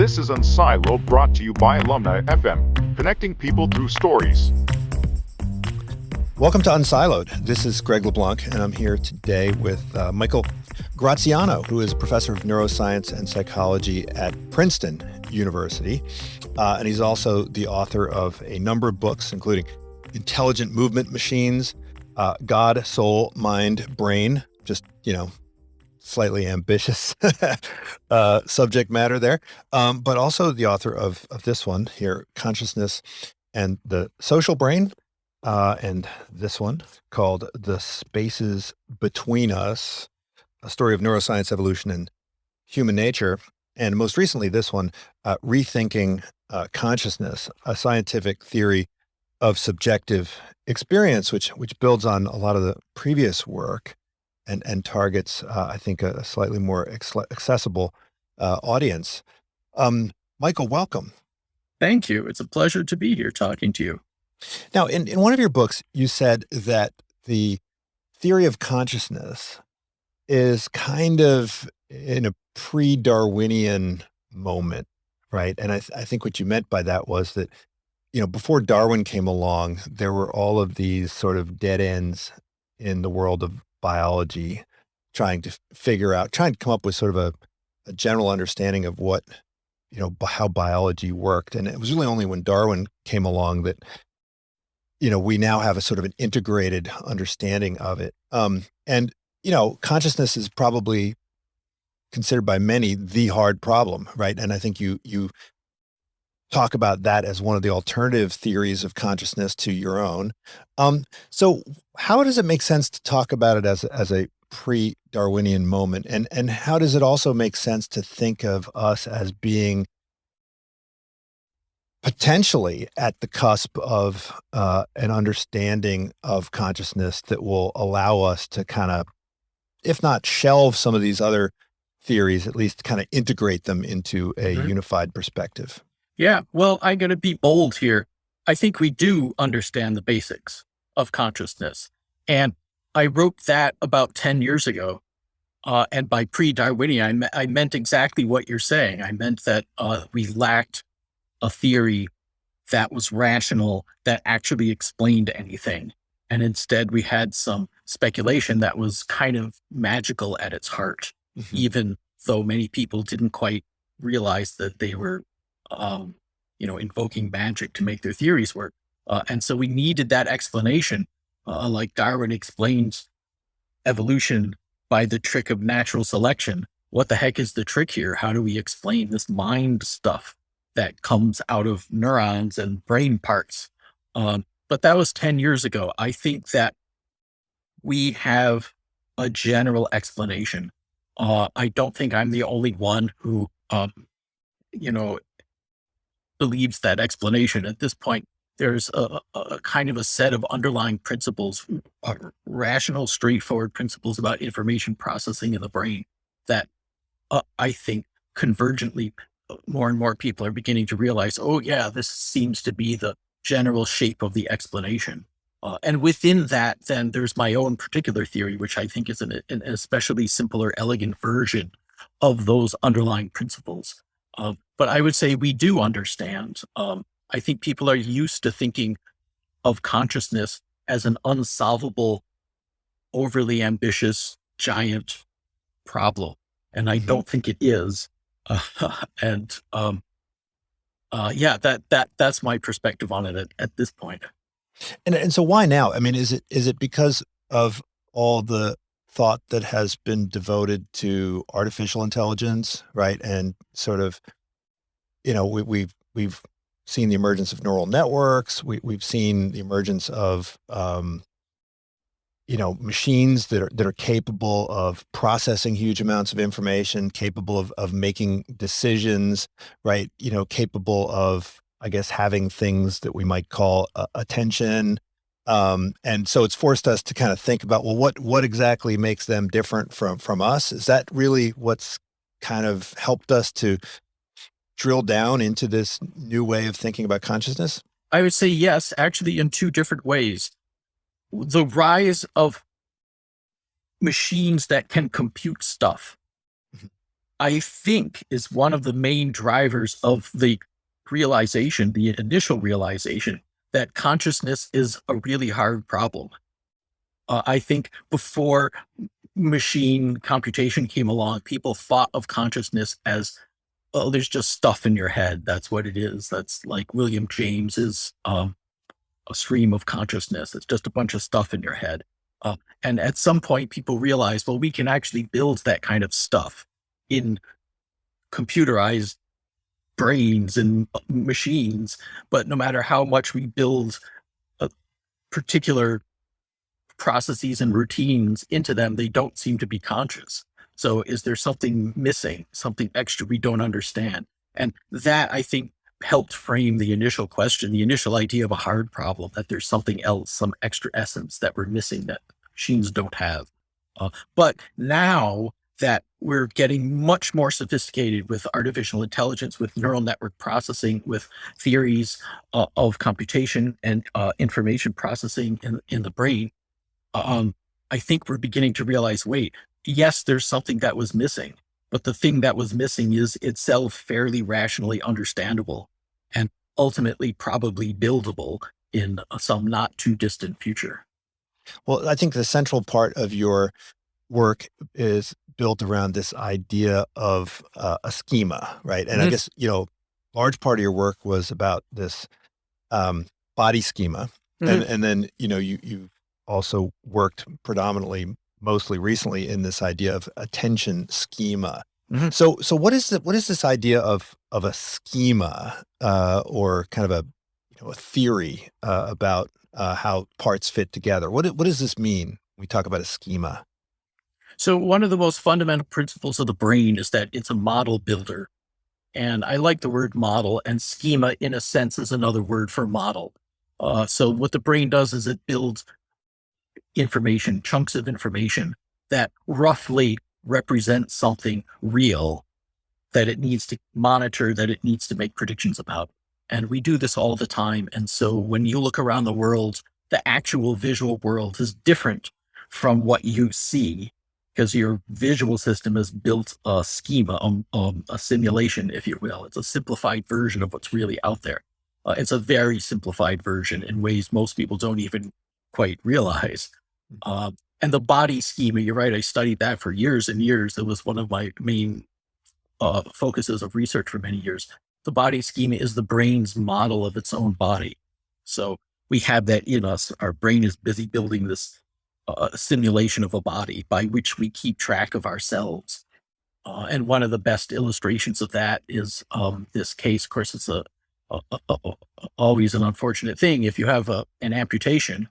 This is Unsiloed, brought to you by Alumni FM, connecting people through stories. Welcome to Unsiloed. This is Greg LeBlanc, and I'm here today with Michael Graziano, who is a professor of neuroscience and psychology at Princeton University. And he's also the author of a number of books, including Intelligent Movement Machines, God, Soul, Mind, Brain, just, slightly ambitious subject matter there, but also the author of this one here, Consciousness and the Social Brain, and this one called The Spaces Between Us, a story of neuroscience, evolution, and human nature. And most recently, this one, Rethinking Consciousness, a scientific theory of subjective experience, which builds on a lot of the previous work and targets, I think, a slightly more accessible audience. Michael, welcome. Thank you. It's a pleasure to be here talking to you. Now, in one of your books, you said that the theory of consciousness is kind of in a pre-Darwinian moment, right? And I think what you meant by that was that, before Darwin came along, there were all of these sort of dead ends in the world of biology, trying to come up with sort of a general understanding of what, how biology worked. And it was really only when Darwin came along that, we now have a sort of an integrated understanding of it. And consciousness is probably considered by many the hard problem, right? And I think you talk about that as one of the alternative theories of consciousness to your own. So how does it make sense to talk about it as a pre-Darwinian moment? And how does it also make sense to think of us as being potentially at the cusp of an understanding of consciousness that will allow us to kind of, if not shelve some of these other theories, at least kind of integrate them into a unified perspective? Yeah, well, I'm going to be bold here. I think we do understand the basics of consciousness. And I wrote that about 10 years ago. And by pre-Darwinian, I meant exactly what you're saying. I meant that we lacked a theory that was rational, that actually explained anything. And instead, we had some speculation that was kind of magical at its heart, even though many people didn't quite realize that they were invoking magic to make their theories work. And so we needed that explanation, like Darwin explains evolution by the trick of natural selection. What the heck is the trick here? How do we explain this mind stuff that comes out of neurons and brain parts? But that was 10 years ago. I think that we have a general explanation. I don't think I'm the only one who, believes that explanation. At this point, there's a kind of a set of underlying principles, rational, straightforward principles about information processing in the brain that I think convergently more and more people are beginning to realize, oh yeah, this seems to be the general shape of the explanation. And within that, then there's my own particular theory, which I think is an especially simple or elegant version of those underlying principles. But I would say we do understand. I think people are used to thinking of consciousness as an unsolvable, overly ambitious, giant problem. And I don't think it is. That's my perspective on it at this point. And so why now? I mean, is it because of all the thought that has been devoted to artificial intelligence, right? And sort of, we've seen the emergence of neural networks. We've seen the emergence of, machines that are capable of processing huge amounts of information, capable of making decisions, right? Capable of, I guess, having things that we might call attention. And so it's forced us to kind of think about, well, what exactly makes them different from us? Is that really what's kind of helped us to drill down into this new way of thinking about consciousness? I would say yes, actually in two different ways. The rise of machines that can compute stuff I think is one of the main drivers of the realization, the initial realization, that consciousness is a really hard problem. I think before machine computation came along, people thought of consciousness as, oh, there's just stuff in your head. That's what it is. That's like William James's a stream of consciousness. It's just a bunch of stuff in your head. And at some point, people realized, well, we can actually build that kind of stuff in computerized brains and machines. But no matter how much we build particular processes and routines into them, they don't seem to be conscious. So is there something missing, something extra we don't understand? And that, I think, helped frame the initial question, the initial idea of a hard problem, that there's something else, some extra essence that we're missing that machines don't have. But now that we're getting much more sophisticated with artificial intelligence, with neural network processing, with theories of computation and information processing in the brain, I think we're beginning to realize, wait, yes, there's something that was missing, but the thing that was missing is itself fairly rationally understandable and ultimately probably buildable in some not too distant future. Well, I think the central part of your work is built around this idea of a schema, right? And I guess, large part of your work was about this body schema. And then, you also worked predominantly, mostly recently, in this idea of attention schema. So what is this idea of a schema or kind of a theory about how parts fit together? What does this mean when we talk about a schema? So one of the most fundamental principles of the brain is that it's a model builder. And I like the word model, and schema, in a sense, is another word for model. So what the brain does is it builds information, chunks of information that roughly represent something real that it needs to monitor, that it needs to make predictions about. And we do this all the time. And so when you look around the world, the actual visual world is different from what you see, because your visual system has built a schema, a simulation, if you will. It's a simplified version of what's really out there. It's a very simplified version in ways most people don't even quite realize. And the body schema, you're right, I studied that for years and years. It was one of my main focuses of research for many years. The body schema is the brain's model of its own body. So we have that in us. Our brain is busy building this simulation of a body by which we keep track of ourselves. And one of the best illustrations of that is this case. Of course, it's always an unfortunate thing. If you have an amputation,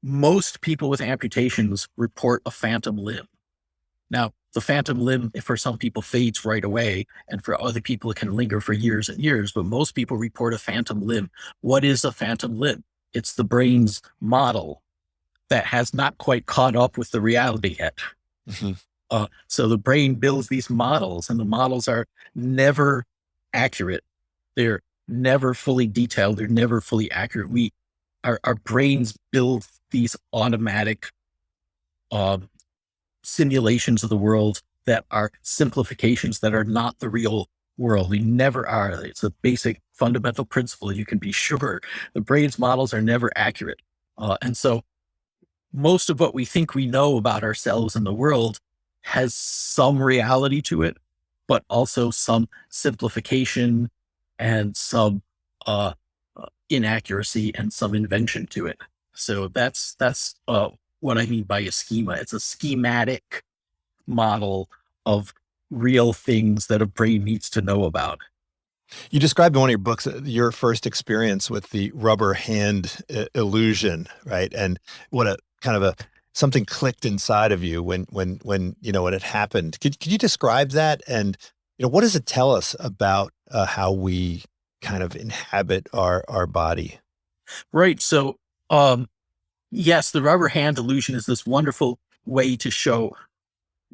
most people with amputations report a phantom limb. Now, the phantom limb, for some people, fades right away, and for other people, it can linger for years and years, but most people report a phantom limb. What is a phantom limb? It's the brain's model that has not quite caught up with the reality yet. So the brain builds these models, and the models are never accurate. They're never fully detailed. They're never fully accurate. Our brains build these automatic simulations of the world that are simplifications that are not the real world. They never are. It's a basic fundamental principle. You can be sure the brain's models are never accurate. And so most of what we think we know about ourselves and the world has some reality to it, but also some simplification and some inaccuracy and some invention to it. So that's what I mean by a schema. It's a schematic model of real things that a brain needs to know about. You described in one of your books your first experience with the rubber hand illusion, right? And what a kind of something clicked inside of you when it happened. Could you describe that? And what does it tell us about how we kind of inhabit our body? Right. So, yes, the rubber hand illusion is this wonderful way to show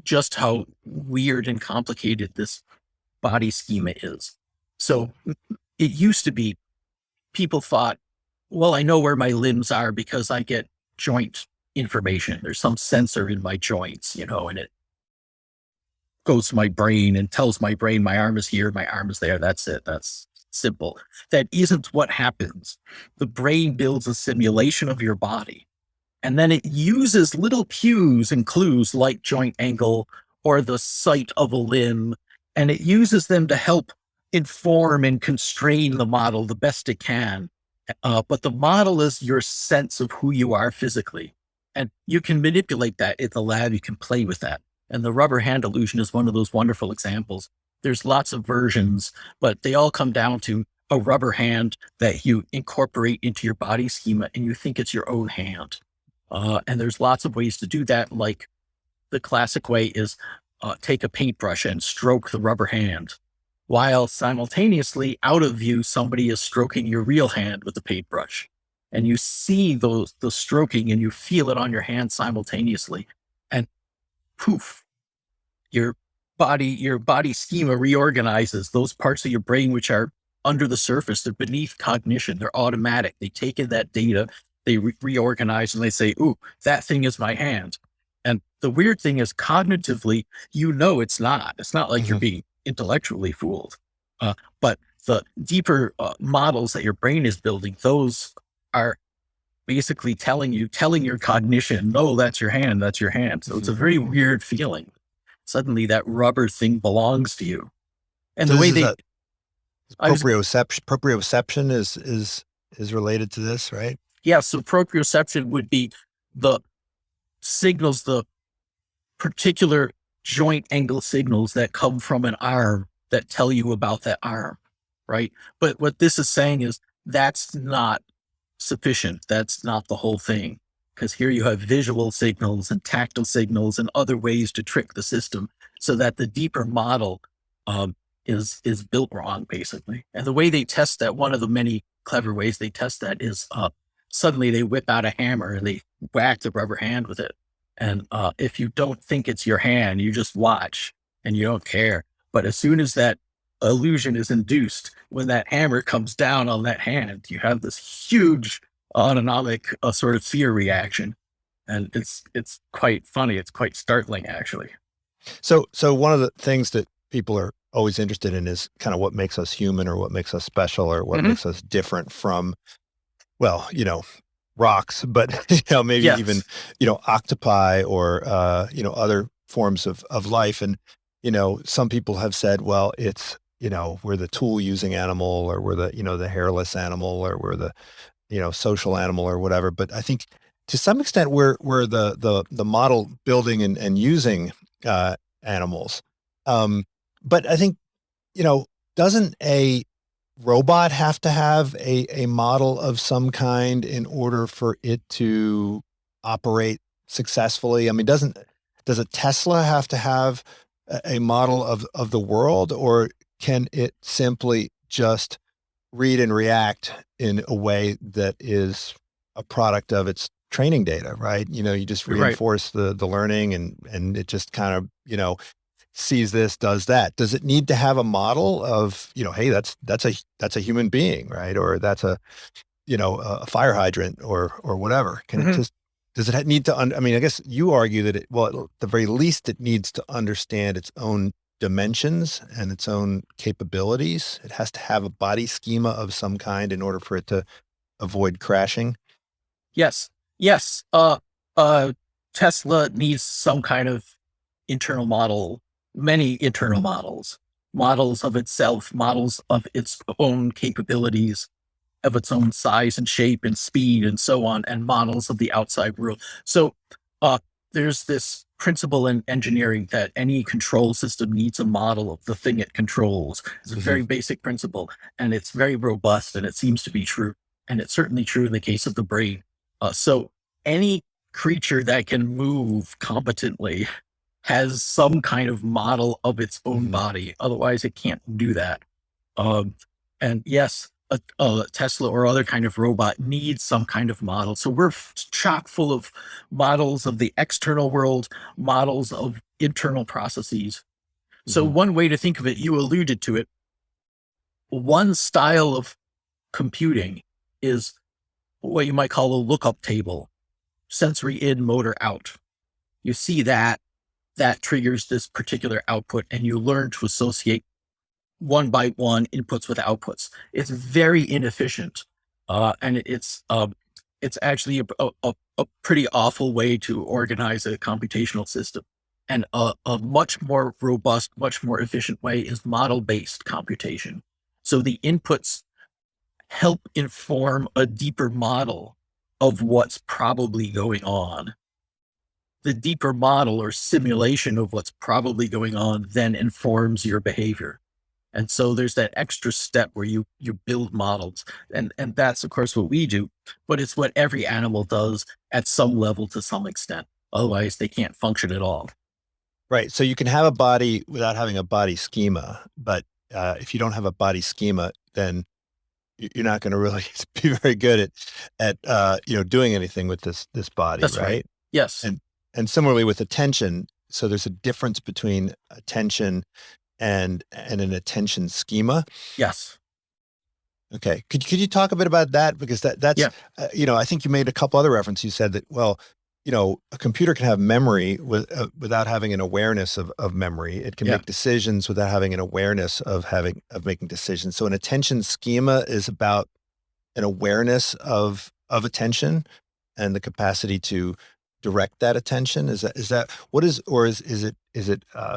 just how weird and complicated this body schema is. So it used to be people thought, well, I know where my limbs are because I get joint information. There's some sensor in my joints, and goes to my brain and tells my brain my arm is here, my arm is there. That's it. That's simple. That isn't what happens. The brain builds a simulation of your body, and then it uses little cues and clues like joint angle or the sight of a limb, and it uses them to help inform and constrain the model the best it can. But the model is your sense of who you are physically. And you can manipulate that in the lab. You can play with that. And the rubber hand illusion is one of those wonderful examples. There's lots of versions, but they all come down to a rubber hand that you incorporate into your body schema and you think it's your own hand. And there's lots of ways to do that. Like the classic way is take a paintbrush and stroke the rubber hand, while simultaneously out of view, somebody is stroking your real hand with the paintbrush. And you see the stroking and you feel it on your hand simultaneously. And poof, your body schema reorganizes those parts of your brain which are under the surface. They're beneath cognition. They're automatic. They take in that data, they reorganize, and they say, ooh, that thing is my hand. And the weird thing is cognitively, it's not. It's not like you're being intellectually fooled. But the deeper models that your brain is building, those are basically telling your cognition, no, that's your hand, that's your hand. So it's a very weird feeling. Suddenly that rubber thing belongs to you. And so the way proprioception is related to this, right? Yeah. So proprioception would be the signals, the particular joint angle signals that come from an arm that tell you about that arm, right? But what this is saying is that's not sufficient. That's not the whole thing. Because here you have visual signals and tactile signals and other ways to trick the system so that the deeper model is built wrong, basically. And the way they test that, one of the many clever ways they test that is suddenly they whip out a hammer and they whack the rubber hand with it. And if you don't think it's your hand, you just watch and you don't care. But as soon as that illusion is induced, when that hammer comes down on that hand, you have this huge autonomic sort of fear reaction. And it's quite funny. It's quite startling, actually. So one of the things that people are always interested in is kind of what makes us human or what makes us special or what makes us different from, well, rocks, but maybe even octopi or other forms of life. And some people have said, well, it's we're the tool using animal, or we're the hairless animal, or we're the social animal or whatever. But I think to some extent we're the model building and using animals. But I think doesn't a robot have to have a model of some kind in order for it to operate successfully? I mean, does a Tesla have to have a model of the world, or can it simply just read and react in a way that is a product of its training data, right? You just reinforce the learning and it just kind of, sees this, does that. Does it need to have a model of, hey, that's a human being, right? Or that's a fire hydrant or whatever. Can it just, does it need to, I mean, I guess you argue that at the very least, it needs to understand its own dimensions and its own capabilities. It has to have a body schema of some kind in order for it to avoid crashing. Yes. Tesla needs some kind of internal model, many internal models of itself, models of its own capabilities, of its own size and shape and speed and so on, and models of the outside world. So there's this principle in engineering that any control system needs a model of the thing it controls. It's a very basic principle, and it's very robust, and it seems to be true. And it's certainly true in the case of the brain. So any creature that can move competently has some kind of model of its own body. Otherwise, it can't do that. And yes, a Tesla or other kind of robot needs some kind of model. So we're chock full of models of the external world, models of internal processes. So one way to think of it, you alluded to it, one style of computing is what you might call a lookup table, sensory in, motor out. You see that that triggers this particular output, and you learn to associate one by one inputs with outputs. It's very inefficient, and it's actually a pretty awful way to organize a computational system. And a much more robust, much more efficient way is model-based computation. So the inputs help inform a deeper model of what's probably going on. The deeper model or simulation of what's probably going on then informs your behavior. And so there's that extra step where you build models. And that's, of course, what we do, but it's what every animal does at some level to some extent. Otherwise, they can't function at all. Right. So you can have a body without having a body schema, but if you don't have a body schema, then you're not going to really be very good at doing anything with this body. That's right. Yes. And similarly with attention, so there's a difference between attention and an attention schema. Yes. Okay. Could you talk a bit about that? Because that's I think you made a couple other references. You said that, well, a computer can have memory without having an awareness of memory. It can make decisions without having an awareness of making decisions. So an attention schema is about an awareness of attention and the capacity to direct that attention. Is that what is, or is it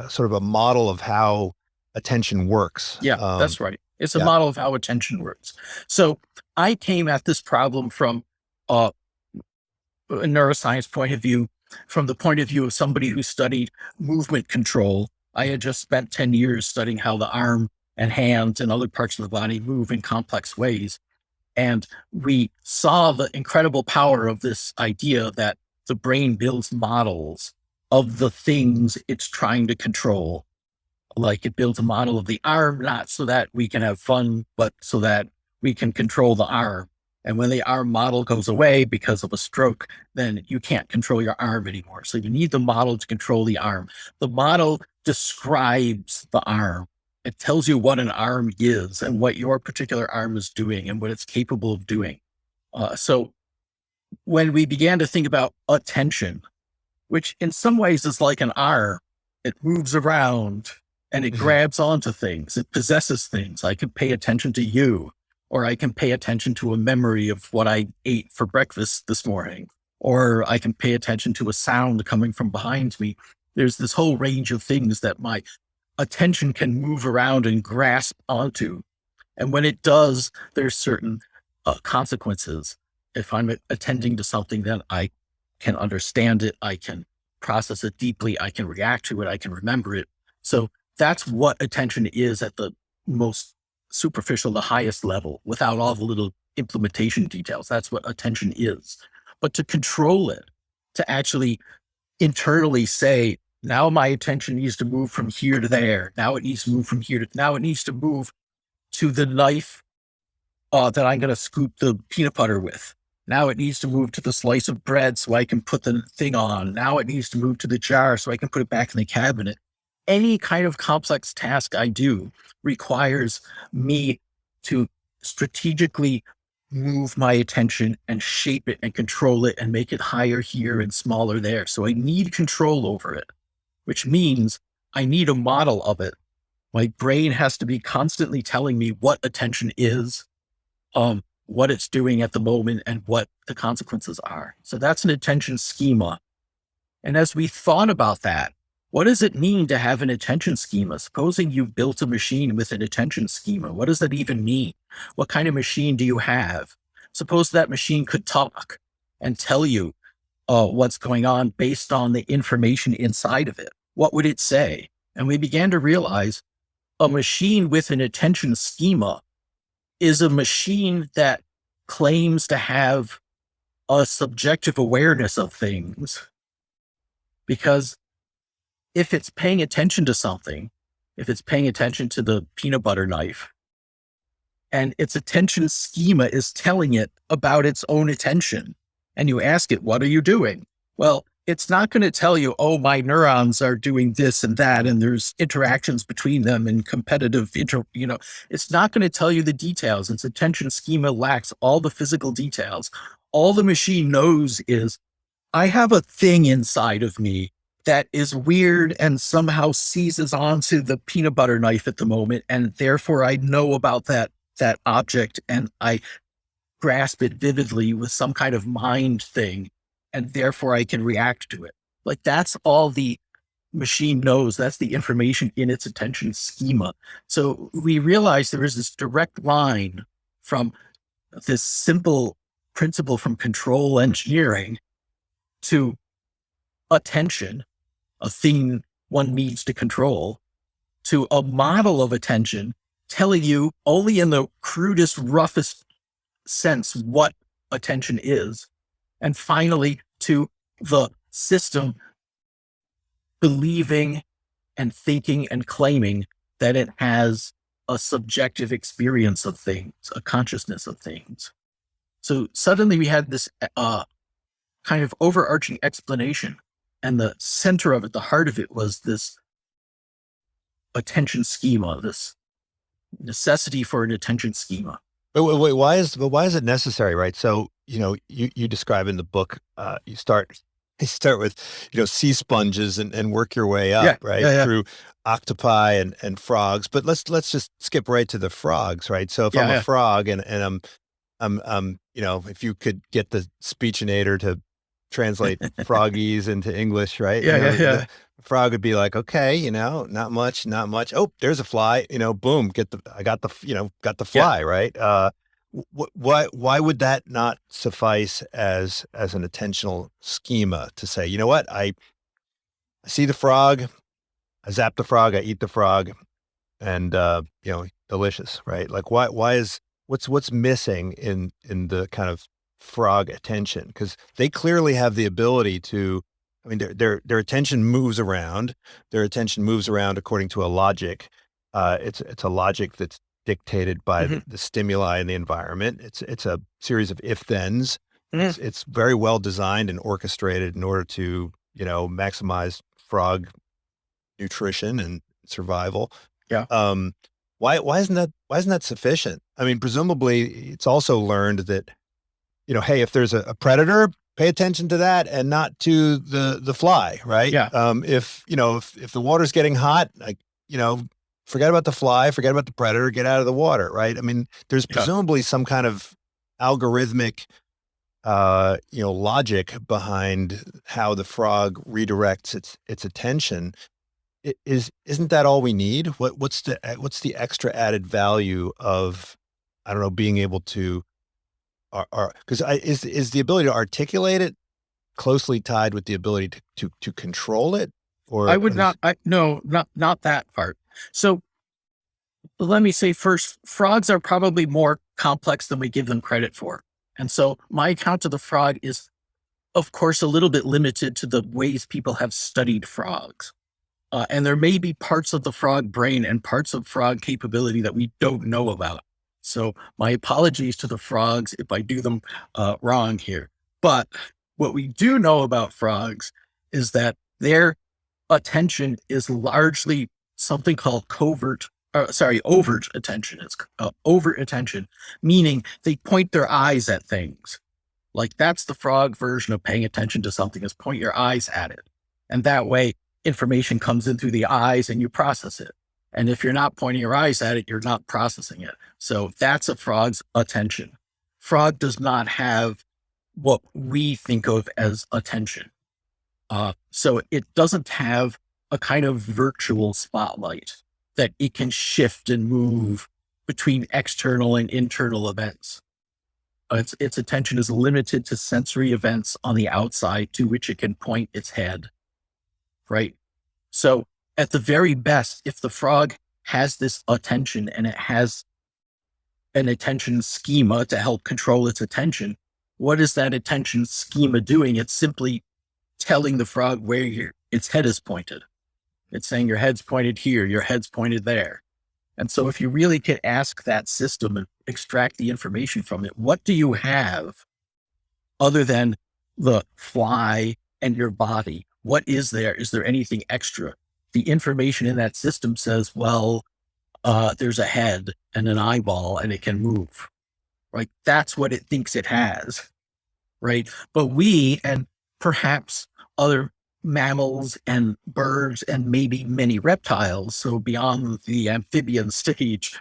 sort of a model of how attention works? Yeah, that's right. It's a model of how attention works. So I came at this problem from a neuroscience point of view, from the point of view of somebody who studied movement control. I had just spent 10 years studying how the arm and hands and other parts of the body move in complex ways. And we saw the incredible power of this idea that the brain builds models of the things it's trying to control. Like it builds a model of the arm, not so that we can have fun, but so that we can control the arm. And when the arm model goes away because of a stroke, then you can't control your arm anymore. So you need the model to control the arm. The model describes the arm. It tells you what an arm is and what your particular arm is doing and what it's capable of doing. So when we began to think about attention, which in some ways is like an arm, it moves around and it grabs onto things. It possesses things. I can pay attention to you, or I can pay attention to a memory of what I ate for breakfast this morning, or I can pay attention to a sound coming from behind me. There's this whole range of things that my attention can move around and grasp onto. And when it does, there's certain consequences. If I'm attending to something, then I can understand it. I can process it deeply. I can react to it. I can remember it. So that's what attention is at the most superficial, the highest level, without all the little implementation details. That's what attention is. But to control it, to actually internally say, now my attention needs to move from here to there. Now it needs to move from here to, now it needs to move to the knife that I'm going to scoop the peanut butter with. Now it needs to move to the slice of bread so I can put the thing on. Now it needs to move to the jar so I can put it back in the cabinet. Any kind of complex task I do requires me to strategically move my attention and shape it and control it and make it higher here and smaller there. So I need control over it, which means I need a model of it. My brain has to be constantly telling me what attention is, what it's doing at the moment, and what the consequences are. So that's an attention schema. And as we thought about that, what does it mean to have an attention schema? Supposing you built a machine with an attention schema, what does that even mean? What kind of machine do you have? Suppose that machine could talk and tell you what's going on based on the information inside of it. What would it say? And we began to realize a machine with an attention schema is a machine that claims to have a subjective awareness of things. Because if it's paying attention to something, if it's paying attention to the peanut butter knife, and its attention schema is telling it about its own attention, and you ask it, what are you doing? Well, it's not going to tell you, oh, my neurons are doing this and that, and there's interactions between them and competitive, it's not going to tell you the details. Its attention schema lacks all the physical details. All the machine knows is, I have a thing inside of me that is weird and somehow seizes onto the peanut butter knife at the moment. And therefore I know about that object and I grasp it vividly with some kind of mind thing. And therefore I can react to it. Like that's all the machine knows. That's the information in its attention schema. So we realize there is this direct line from this simple principle from control engineering to attention, a thing one needs to control, to a model of attention telling you only in the crudest, roughest sense what attention is. And finally, to the system believing and thinking and claiming that it has a subjective experience of things, a consciousness of things. So suddenly we had this kind of overarching explanation, and the center of it, the heart of it, was this attention schema, this necessity for an attention schema. But wait, why is it necessary, right? So, you describe in the book, you start with, sea sponges and work your way up, right? Through octopi and frogs. But let's just skip right to the frogs, right? So if I'm a frog and I'm if you could get the Speechinator to translate froggies into English, right? The frog would be like, okay, not much. Oh, there's a fly, boom, I got the fly, right? Why would that not suffice as an attentional schema to say, you know what, I see the frog, I zap the frog, I eat the frog, and delicious, right? Like what's missing in the kind of frog attention? Because they clearly have the ability to, their attention moves around. Their attention moves around according to a logic. It's a logic that's dictated by the stimuli in the environment. It's a series of if-thens. It's very well designed and orchestrated in order to, maximize frog nutrition and survival. Yeah. Why isn't that sufficient? Presumably it's also learned that, hey, if there's a predator, pay attention to that and not to the fly, right? Yeah. If the water's getting hot, forget about the fly, forget about the predator, get out of the water, right? There's presumably some kind of algorithmic, logic behind how the frog redirects its attention. Isn't that all we need? What's the extra added value of, I don't know, being able to, because is the ability to articulate it closely tied with the ability to control it? Or I would not that part. So let me say first, frogs are probably more complex than we give them credit for. And so my account of the frog is, of course, a little bit limited to the ways people have studied frogs. And there may be parts of the frog brain and parts of frog capability that we don't know about. So my apologies to the frogs if I do them wrong here. But what we do know about frogs is that their attention is largely something called overt attention. It's overt attention, meaning they point their eyes at things. Like that's the frog version of paying attention to something, is point your eyes at it. And that way information comes in through the eyes and you process it. And if you're not pointing your eyes at it, you're not processing it. So that's a frog's attention. Frog does not have what we think of as attention. So it doesn't have a kind of virtual spotlight that it can shift and move between external and internal events. Its attention is limited to sensory events on the outside to which it can point its head, right? So at the very best, if the frog has this attention and it has an attention schema to help control its attention, what is that attention schema doing? It's simply telling the frog where its head is pointed. It's saying your head's pointed here, your head's pointed there. And so if you really could ask that system and extract the information from it, what do you have other than the fly and your body? What is there? Is there anything extra? The information in that system says, well, there's a head and an eyeball and it can move, right? That's what it thinks it has, right? But we, and perhaps other mammals and birds and maybe many reptiles, so beyond the amphibian stage,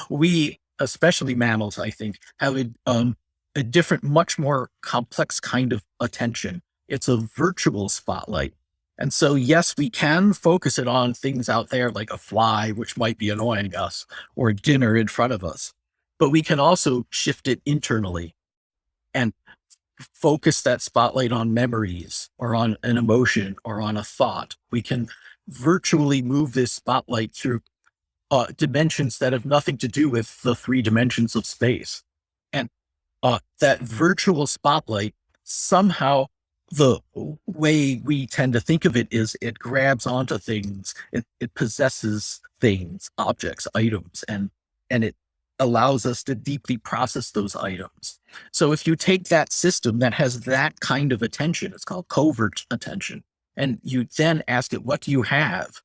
we, especially mammals, I think, have a different, much more complex kind of attention. It's a virtual spotlight. And so, yes, we can focus it on things out there like a fly, which might be annoying us, or dinner in front of us. But we can also shift it internally and focus that spotlight on memories or on an emotion or on a thought. We can virtually move this spotlight through dimensions that have nothing to do with the 3 dimensions of space. And that virtual spotlight, somehow, the way we tend to think of it is it grabs onto things, it possesses things, objects, items, and it allows us to deeply process those items. So if you take that system that has that kind of attention, it's called covert attention, and you then ask it, what do you have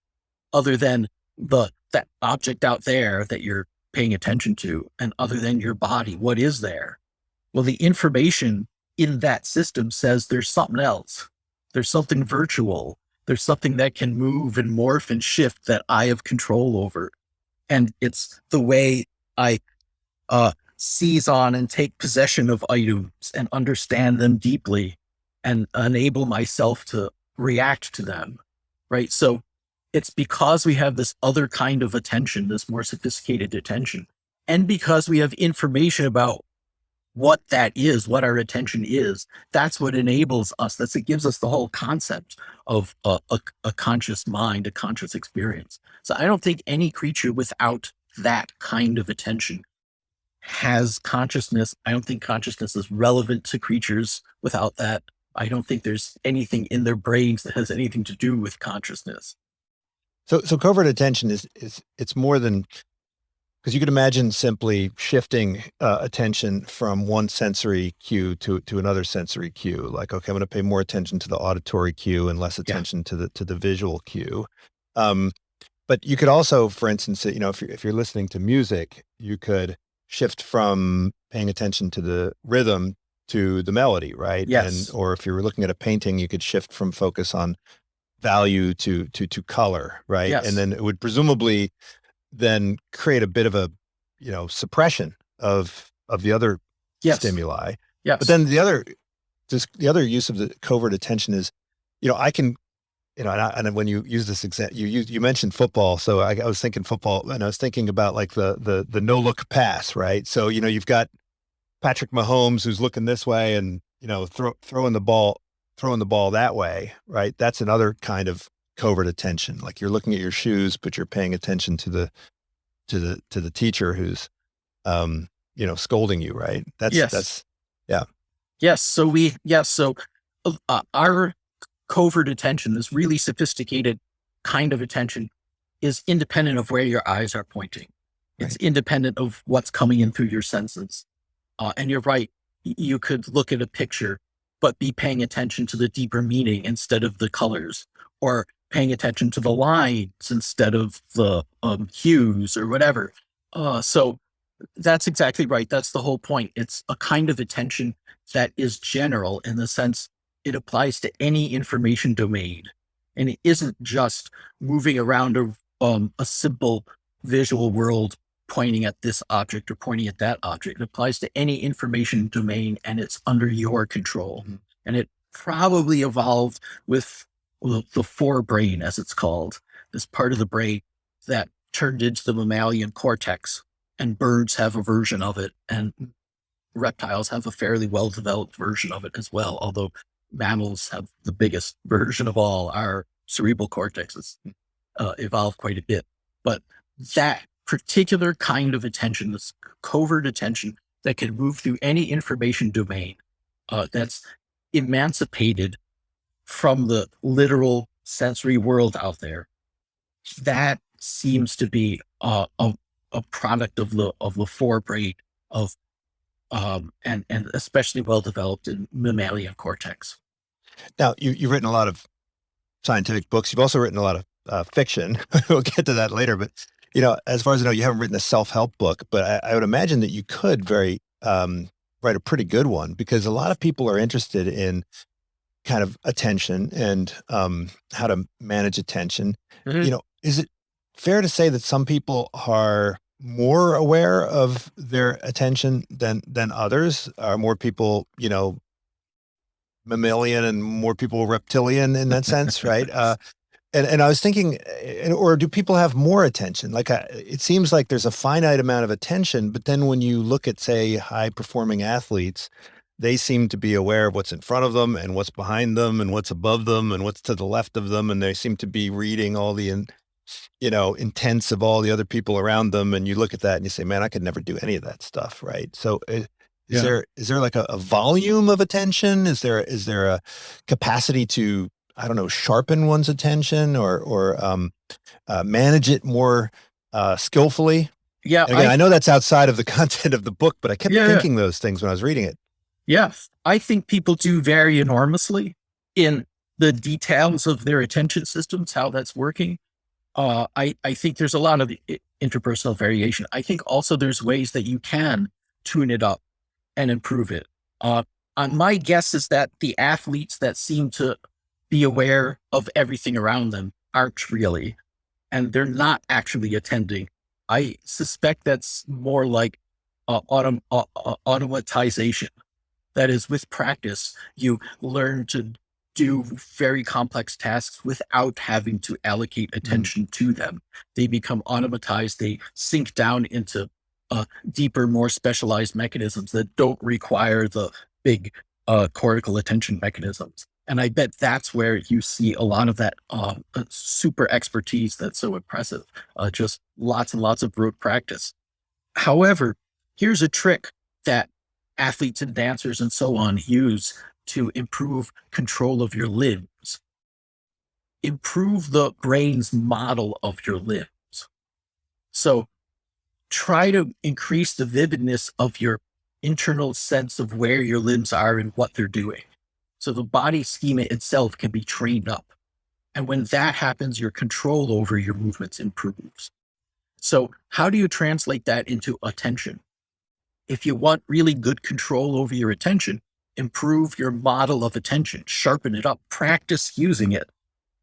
other than that object out there that you're paying attention to, and other than your body, what is there? Well, the information in that system says there's something else. There's something virtual. There's something that can move and morph and shift that I have control over. And it's the way I seize on and take possession of items and understand them deeply and enable myself to react to them, right? So it's because we have this other kind of attention, this more sophisticated attention, and because we have information about what that is, what our attention is, that's what enables us. It gives us the whole concept of a conscious mind, a conscious experience. So I don't think any creature without that kind of attention has consciousness. I don't think consciousness is relevant to creatures without that. I don't think there's anything in their brains that has anything to do with consciousness. So covert attention it's more than, because you could imagine simply shifting attention from one sensory cue to another sensory cue. Like, okay, I'm going to pay more attention to the auditory cue and less attention to the visual cue. But you could also, for instance, if you're listening to music, you could shift from paying attention to the rhythm to the melody, right? Yes. Or if you were looking at a painting, you could shift from focus on value to color, right? Yes. And then it would presumably then create a bit of a, suppression of the other stimuli. Yes. But then the other use of the covert attention is, I can, and when you use this example, you mentioned football. So I was thinking football, and I was thinking about like the no look pass, right? So, you've got Patrick Mahomes who's looking this way and, throwing the ball that way, right? That's another kind of covert attention. Like you're looking at your shoes, but you're paying attention to the teacher who's, scolding you, right? Yes. So our covert attention, this really sophisticated kind of attention, is independent of where your eyes are pointing. It's independent of what's coming in through your senses. And you're right. You could look at a picture, but be paying attention to the deeper meaning instead of the colors, or paying attention to the lines instead of the hues or whatever. So that's exactly right. That's the whole point. It's a kind of attention that is general in the sense it applies to any information domain. And it isn't just moving around a simple visual world pointing at this object or pointing at that object. It applies to any information domain, and it's under your control. Mm-hmm. And it probably evolved with the forebrain, as it's called, this part of the brain that turned into the mammalian cortex, and birds have a version of it, and reptiles have a fairly well-developed version of it as well, although mammals have the biggest version of all. Our cerebral cortex has evolved quite a bit. But that particular kind of attention, this covert attention that can move through any information domain, that's emancipated from the literal sensory world out there, that seems to be a product of the forebrain and especially well developed in mammalian cortex. Now, you've written a lot of scientific books. You've also written a lot of fiction. We'll get to that later. But as far as I know, you haven't written a self-help book. But I would imagine that you could write a pretty good one, because a lot of people are interested in kind of attention and how to manage attention. Mhm. Is it fair to say that some people are more aware of their attention than others? Are more people, mammalian and more people reptilian in that sense, right? And I was thinking, or do people have more attention? Like, it seems like there's a finite amount of attention, but then when you look at, say, high performing athletes, they seem to be aware of what's in front of them and what's behind them and what's above them and what's to the left of them. And they seem to be reading all the, intents of all the other people around them. And you look at that and you say, man, I could never do any of that stuff. Right. So is Yeah. there like a volume of attention? Is there a capacity to, I don't know, sharpen one's attention or manage it more skillfully? Yeah. And again, I know that's outside of the content of the book, but I kept Yeah. thinking those things when I was reading it. Yeah. I think people do vary enormously in the details of their attention systems, how that's working. I think there's a lot of interpersonal variation. I think also there's ways that you can tune it up and improve it. My guess is that the athletes that seem to be aware of everything around them aren't really, and they're not actually attending. I suspect that's more like automatization. That is, with practice, you learn to do very complex tasks without having to allocate attention to them. They become automatized. They sink down into deeper, more specialized mechanisms that don't require the big cortical attention mechanisms. And I bet that's where you see a lot of that super expertise that's so impressive. Just lots and lots of rote practice. However, here's a trick that athletes and dancers and so on use to improve control of your limbs. Improve the brain's model of your limbs. So try to increase the vividness of your internal sense of where your limbs are and what they're doing. So the body schema itself can be trained up. And when that happens, your control over your movements improves. So how do you translate that into attention? If you want really good control over your attention, improve your model of attention, sharpen it up, practice using it.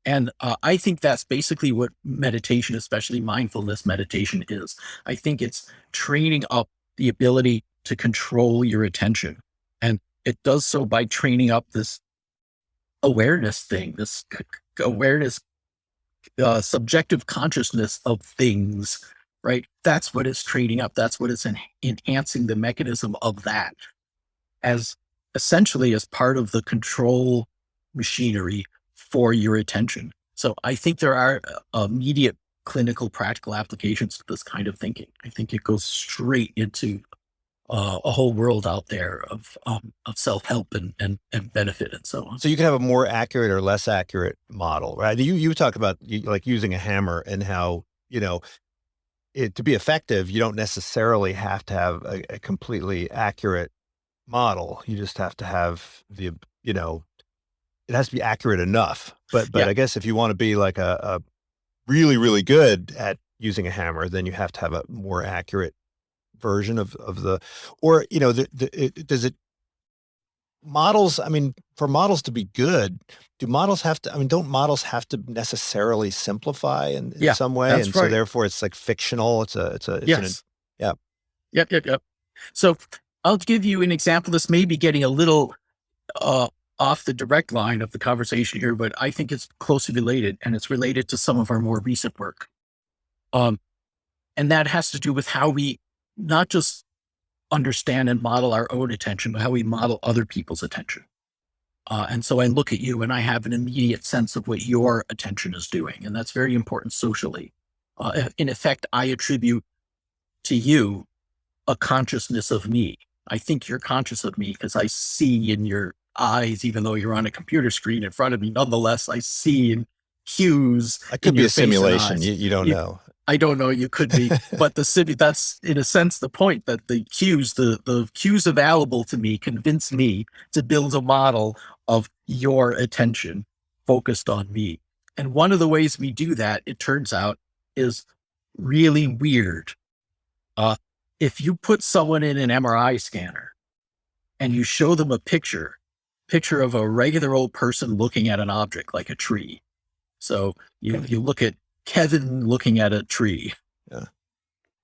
And I think that's basically what meditation, especially mindfulness meditation, is. I think it's training up the ability to control your attention. And it does so by training up this awareness thing, this awareness, subjective consciousness of things, right? That's what it's training up. That's what it's enhancing the mechanism of that as essentially as part of the control machinery for your attention. So I think there are immediate clinical practical applications to this kind of thinking. I think it goes straight into a whole world out there of self-help and benefit and so on. So you can have a more accurate or less accurate model, right? You talk about like using a hammer and how, to be effective, you don't necessarily have to have a completely accurate model. You just have to have it has to be accurate enough. But Yeah. I guess if you want to be like a really, really good at using a hammer, then you have to have a more accurate version of the, or, does it models, I mean, for models to be good, don't models have to necessarily simplify in Yeah, some way? that's And so right. therefore it's like fictional. Yes. Yeah. Yep. So I'll give you an example. This may be getting a little off the direct line of the conversation here, but I think it's closely related, and it's related to some of our more recent work. And that has to do with how we not just understand and model our own attention, but how we model other people's attention. And so I look at you and I have an immediate sense of what your attention is doing. And that's very important socially. In effect, I attribute to you a consciousness of me. I think you're conscious of me because I see in your eyes, even though you're on a computer screen in front of me, nonetheless, I see in cues. It could in be your a face and simulation. eyes. You don't know. I don't know, you could be, but that's in a sense the point, that the cues available to me convince me to build a model of your attention focused on me. And one of the ways we do that, it turns out, is really weird. If you put someone in an MRI scanner and you show them a picture picture of a regular old person looking at an object like a tree. So you look at Kevin looking at a tree. Yeah.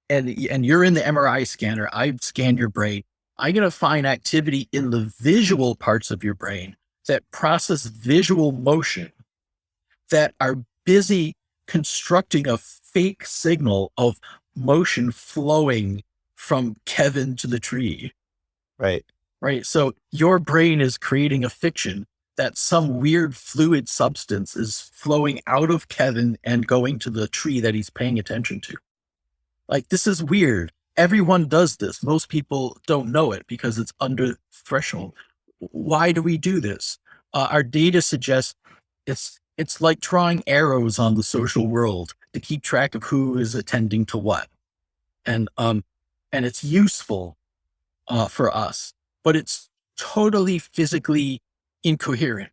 And you're in the MRI scanner. I've scanned your brain. I'm going to find activity in the visual parts of your brain that process visual motion that are busy constructing a fake signal of motion flowing from Kevin to the tree. Right. Right. So your brain is creating a fiction that some weird fluid substance is flowing out of Kevin and going to the tree that he's paying attention to. Like, this is weird. Everyone does this. Most people don't know it because it's under threshold. Why do we do this? Our data suggests it's like drawing arrows on the social world to keep track of who is attending to what. And it's useful for us, but it's totally physically incoherent,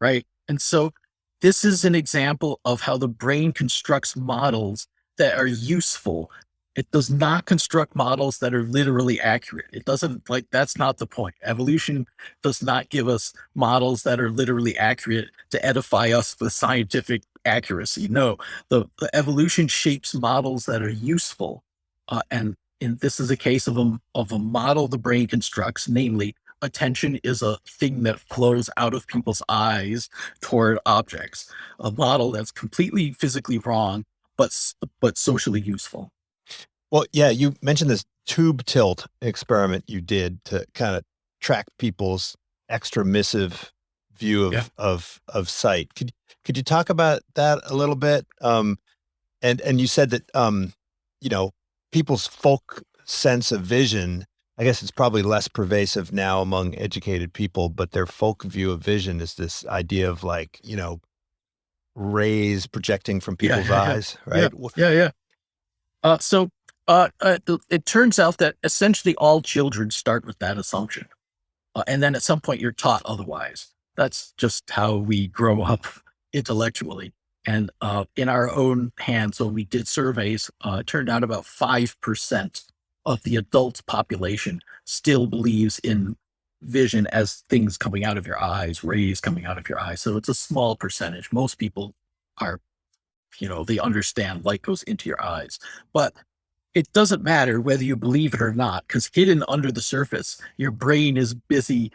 right? And so this is an example of how the brain constructs models that are useful. It does not construct models that are literally accurate. It doesn't, like, that's not the point. Evolution does not give us models that are literally accurate to edify us with scientific accuracy. No, the evolution shapes models that are useful. And this is a case of a model the brain constructs, namely, attention is a thing that flows out of people's eyes toward objects. A model that's completely physically wrong, but socially useful. Well, yeah, you mentioned this tube tilt experiment you did to kind of track people's extramissive view of sight. Could you talk about that a little bit? And you said that people's folk sense of vision, I guess it's probably less pervasive now among educated people, but their folk view of vision is this idea of, like, rays projecting from people's eyes, right? Yeah. So it turns out that essentially all children start with that assumption. And then at some point you're taught otherwise. That's just how we grow up intellectually. And in our own hands, when we did surveys, it turned out about 5% of the adult population still believes in vision as things coming out of your eyes, rays coming out of your eyes. So it's a small percentage. Most people are, they understand light goes into your eyes. But it doesn't matter whether you believe it or not, because hidden under the surface, your brain is busy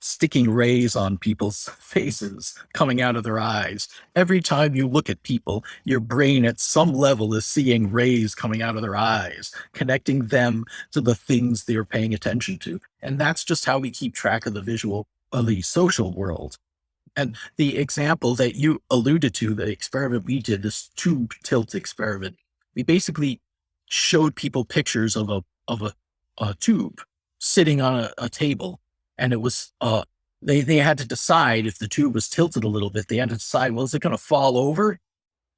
sticking rays on people's faces coming out of their eyes. Every time you look at people, your brain at some level is seeing rays coming out of their eyes, connecting them to the things they're paying attention to. And that's just how we keep track of the social world. And the example that you alluded to, the experiment we did, this tube tilt experiment, we basically showed people pictures of a tube sitting on a table. And it was, they had to decide if the tube was tilted a little bit. They had to decide, well, is it going to fall over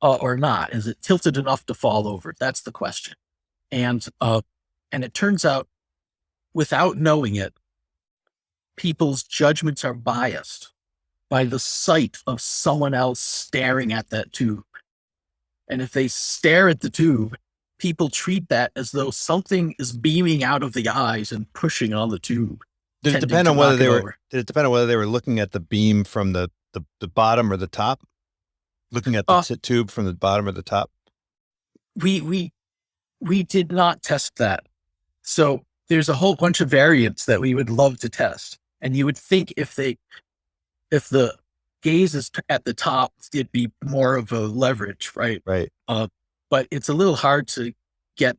or not? Is it tilted enough to fall over? That's the question. And it turns out, without knowing it, people's judgments are biased by the sight of someone else staring at that tube. And if they stare at the tube, people treat that as though something is beaming out of the eyes and pushing on the tube. Did it depend on whether they were looking at the beam from the bottom or the top? Looking at the tube from the bottom or the top? We did not test that. So there's a whole bunch of variants that we would love to test. And you would think if the gaze is at the top, it'd be more of a leverage, right? Right. But it's a little hard to get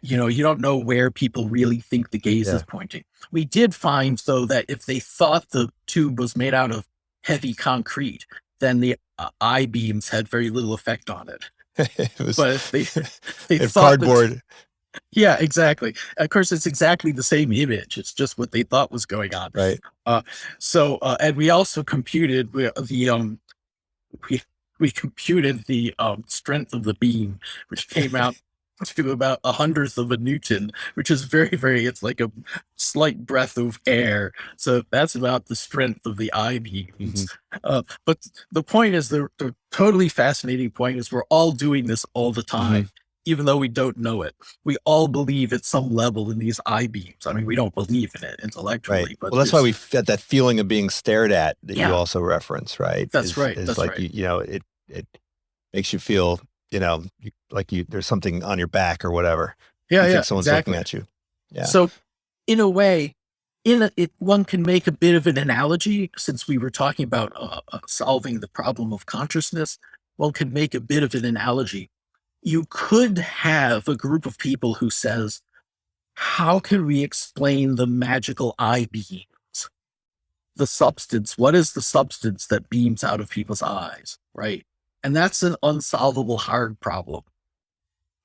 you don't know where people really think the gaze is pointing. We did find, though, that if they thought the tube was made out of heavy concrete, then the eye beams had very little effect on it. But if they thought cardboard. Yeah, exactly. Of course, it's exactly the same image. It's just what they thought was going on. Right. And we also computed we computed the strength of the beam, which came out to about 1/100th of a Newton, which is very, very, it's like a slight breath of air. So that's about the strength of the eye beams. But the point is, the totally fascinating point is we're all doing this all the time. even though we don't know it. We all believe at some level in these eye beams. I mean, we don't believe in it intellectually, Right. but Well, that's why we had that feeling of being stared at that you Yeah. also reference, right? That's right. Is That's like, right. it makes you feel, there's something on your back or whatever. Yeah, You yeah, think someone's exactly. looking at you. Yeah. So in a way, one can make a bit of an analogy, since we were talking about solving the problem of consciousness. One could make a bit of an analogy. You could have a group of people who says, how can we explain the magical eye beams? The substance, what is the substance that beams out of people's eyes, right? And that's an unsolvable hard problem.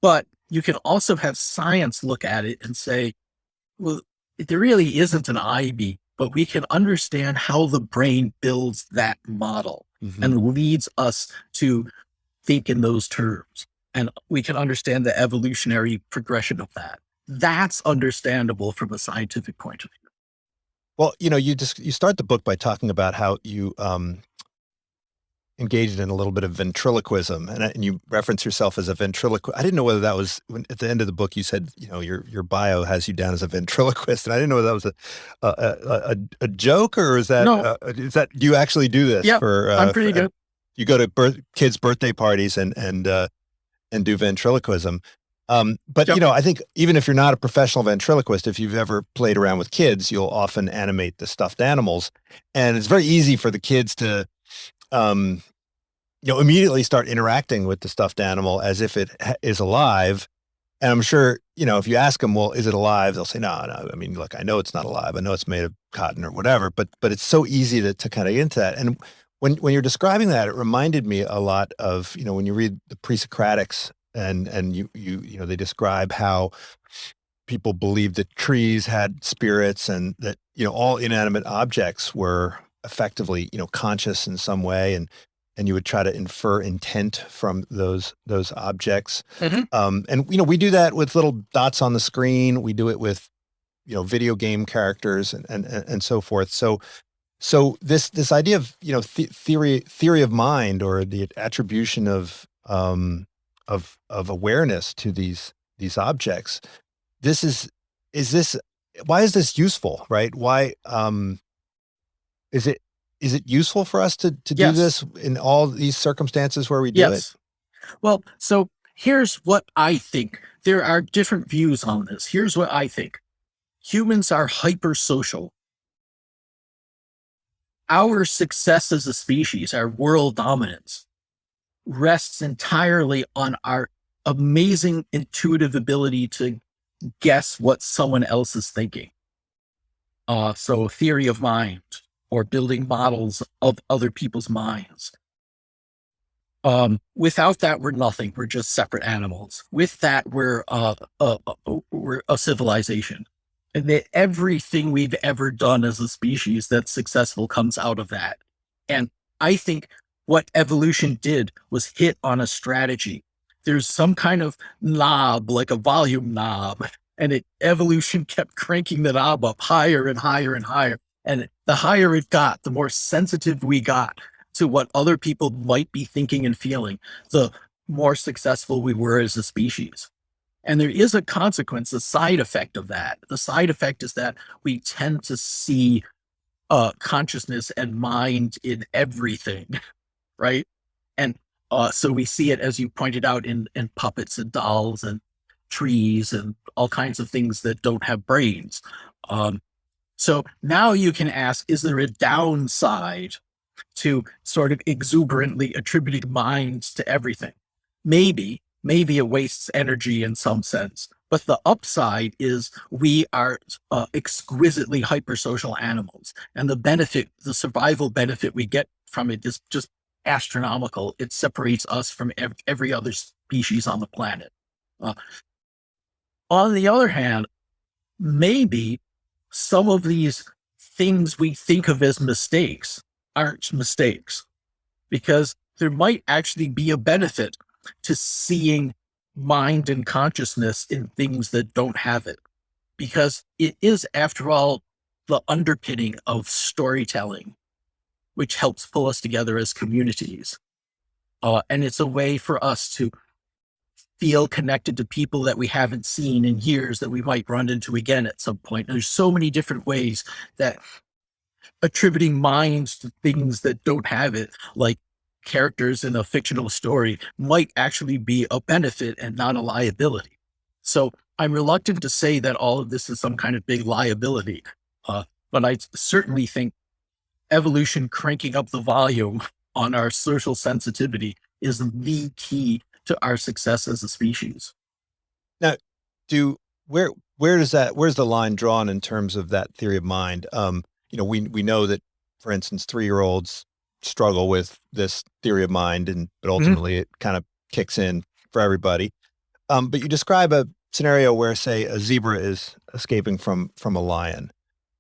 But you can also have science look at it and say, well, there really isn't an eye beam, but we can understand how the brain builds that model and leads us to think in those terms. And we can understand the evolutionary progression of that. That's understandable from a scientific point of view. Well, you start the book by talking about how you engaged in a little bit of ventriloquism, and you reference yourself as a ventriloquist. I didn't know whether that was at the end of the book. You said, your bio has you down as a ventriloquist, and I didn't know whether that was a joke, or is that No. do you actually do this? Yeah, I'm pretty good. You go to kids' birthday parties and do ventriloquism. But Yep. I think even if you're not a professional ventriloquist, if you've ever played around with kids, you'll often animate the stuffed animals, and it's very easy for the kids to immediately start interacting with the stuffed animal as if it is alive. And I'm sure, if you ask them, well, is it alive? They'll say, no. I mean, look, I know it's not alive. I know it's made of cotton or whatever, but it's so easy to kind of get into that. And when you're describing that, it reminded me a lot of, when you read the pre-Socratics and they describe how people believed that trees had spirits and that, all inanimate objects were effectively, conscious in some way, and you would try to infer intent from those objects. And we do that with little dots on the screen. We do it with video game characters and so forth. So this idea of theory of mind, or the attribution of awareness to these objects. Why is this useful, right? Why is it useful for us to do Yes. this in all these circumstances where we do it? Well, so here's what I think. There are different views on this. Here's what I think. Humans are hypersocial. Our success as a species, our world dominance, rests entirely on our amazing intuitive ability to guess what someone else is thinking. So theory of mind, or building models of other people's minds. Without that, we're nothing. We're just separate animals. With that, we're a civilization. And that everything we've ever done as a species that's successful comes out of that. And I think what evolution did was hit on a strategy. There's some kind of knob, like a volume knob, and evolution kept cranking the knob up higher and higher and higher. And the higher it got, the more sensitive we got to what other people might be thinking and feeling, the more successful we were as a species. And there is a consequence, a side effect of that. The side effect is that we tend to see consciousness and mind in everything, right? And so we see it, as you pointed out, in puppets and dolls and trees and all kinds of things that don't have brains. So now you can ask, is there a downside to sort of exuberantly attributing minds to everything? Maybe it wastes energy in some sense, but the upside is we are exquisitely hypersocial animals, and the survival benefit we get from it is just astronomical. It separates us from every other species on the planet. On the other hand, maybe some of these things we think of as mistakes aren't mistakes, because there might actually be a benefit to seeing mind and consciousness in things that don't have it, because it is, after all, the underpinning of storytelling, which helps pull us together as communities. And it's a way for us to feel connected to people that we haven't seen in years that we might run into again at some point. There's so many different ways that attributing minds to things that don't have it, like characters in a fictional story, might actually be a benefit and not a liability. So I'm reluctant to say that all of this is some kind of big liability, but I certainly think evolution cranking up the volume on our social sensitivity is the key to our success as a species. Now, where's the line drawn in terms of that theory of mind? We know that, for instance, 3-year-olds struggle with this theory of mind, but ultimately it kind of kicks in for everybody. But you describe a scenario where, say, a zebra is escaping from a lion.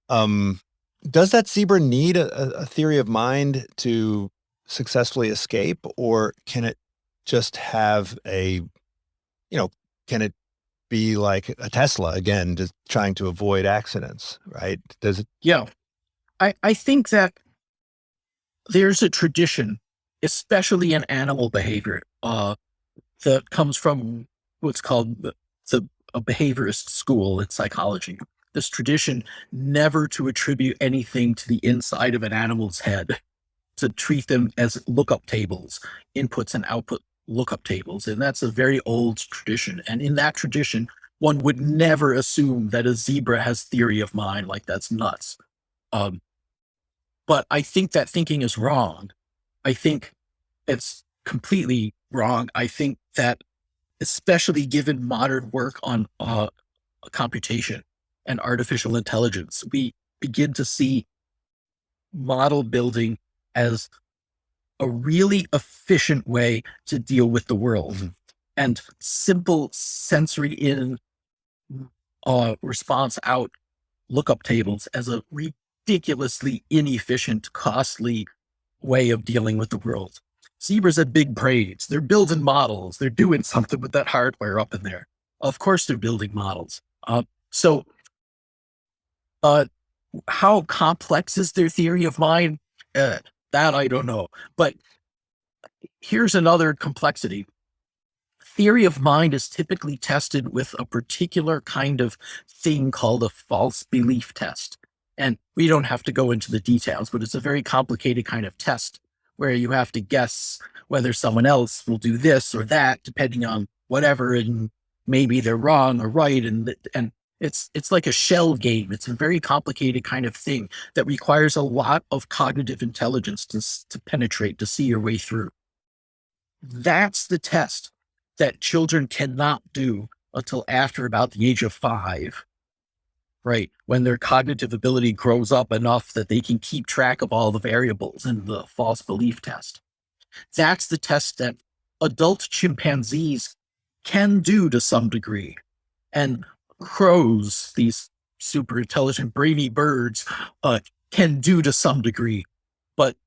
Does that zebra need a theory of mind to successfully escape, or can it just have can it be like a Tesla again, just trying to avoid accidents, right? Does it? Yeah. I think that there's a tradition, especially in animal behavior, that comes from what's called a behaviorist school in psychology. This tradition never to attribute anything to the inside of an animal's head, to treat them as lookup tables, inputs and output lookup tables. And that's a very old tradition. And in that tradition, one would never assume that a zebra has theory of mind. Like, that's nuts. But I think that thinking is wrong. I think it's completely wrong. I think that, especially given modern work on computation and artificial intelligence, we begin to see model building as a really efficient way to deal with the world. And simple sensory in, response out lookup tables as a ridiculously inefficient, costly way of dealing with the world. Zebras have big brains. They're building models. They're doing something with that hardware up in there. Of course they're building models. So how complex is their theory of mind? That I don't know. But here's another complexity. Theory of mind is typically tested with a particular kind of thing called a false belief test. And we don't have to go into the details, but it's a very complicated kind of test where you have to guess whether someone else will do this or that, depending on whatever, and maybe they're wrong or right. And it's like a shell game. It's a very complicated kind of thing that requires a lot of cognitive intelligence to penetrate, to see your way through. That's the test that children cannot do until after about the age of 5, right? When their cognitive ability grows up enough that they can keep track of all the variables in the false belief test. That's the test that adult chimpanzees can do to some degree. And crows, these super intelligent, brainy birds, can do to some degree. But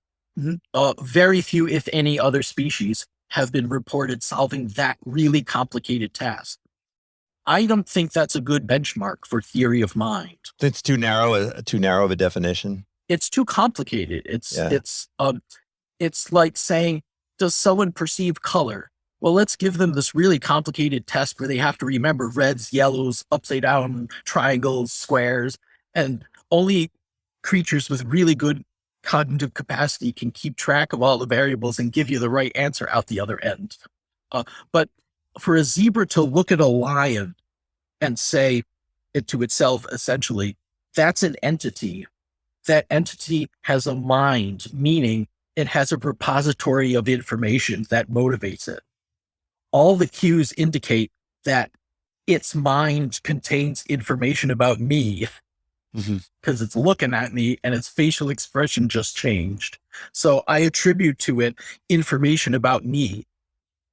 very few, if any, other species have been reported solving that really complicated task. I don't think that's a good benchmark for theory of mind. It's too narrow of a definition. It's too complicated. It's like saying, does someone perceive color? Well, let's give them this really complicated test where they have to remember reds, yellows, upside down, triangles, squares, and only creatures with really good cognitive capacity can keep track of all the variables and give you the right answer out the other end. But for a zebra to look at a lion and say it to itself, essentially, that's an entity. That entity has a mind, meaning it has a repository of information that motivates it. All the cues indicate that its mind contains information about me, because it's looking at me and its facial expression just changed. So I attribute to it information about me,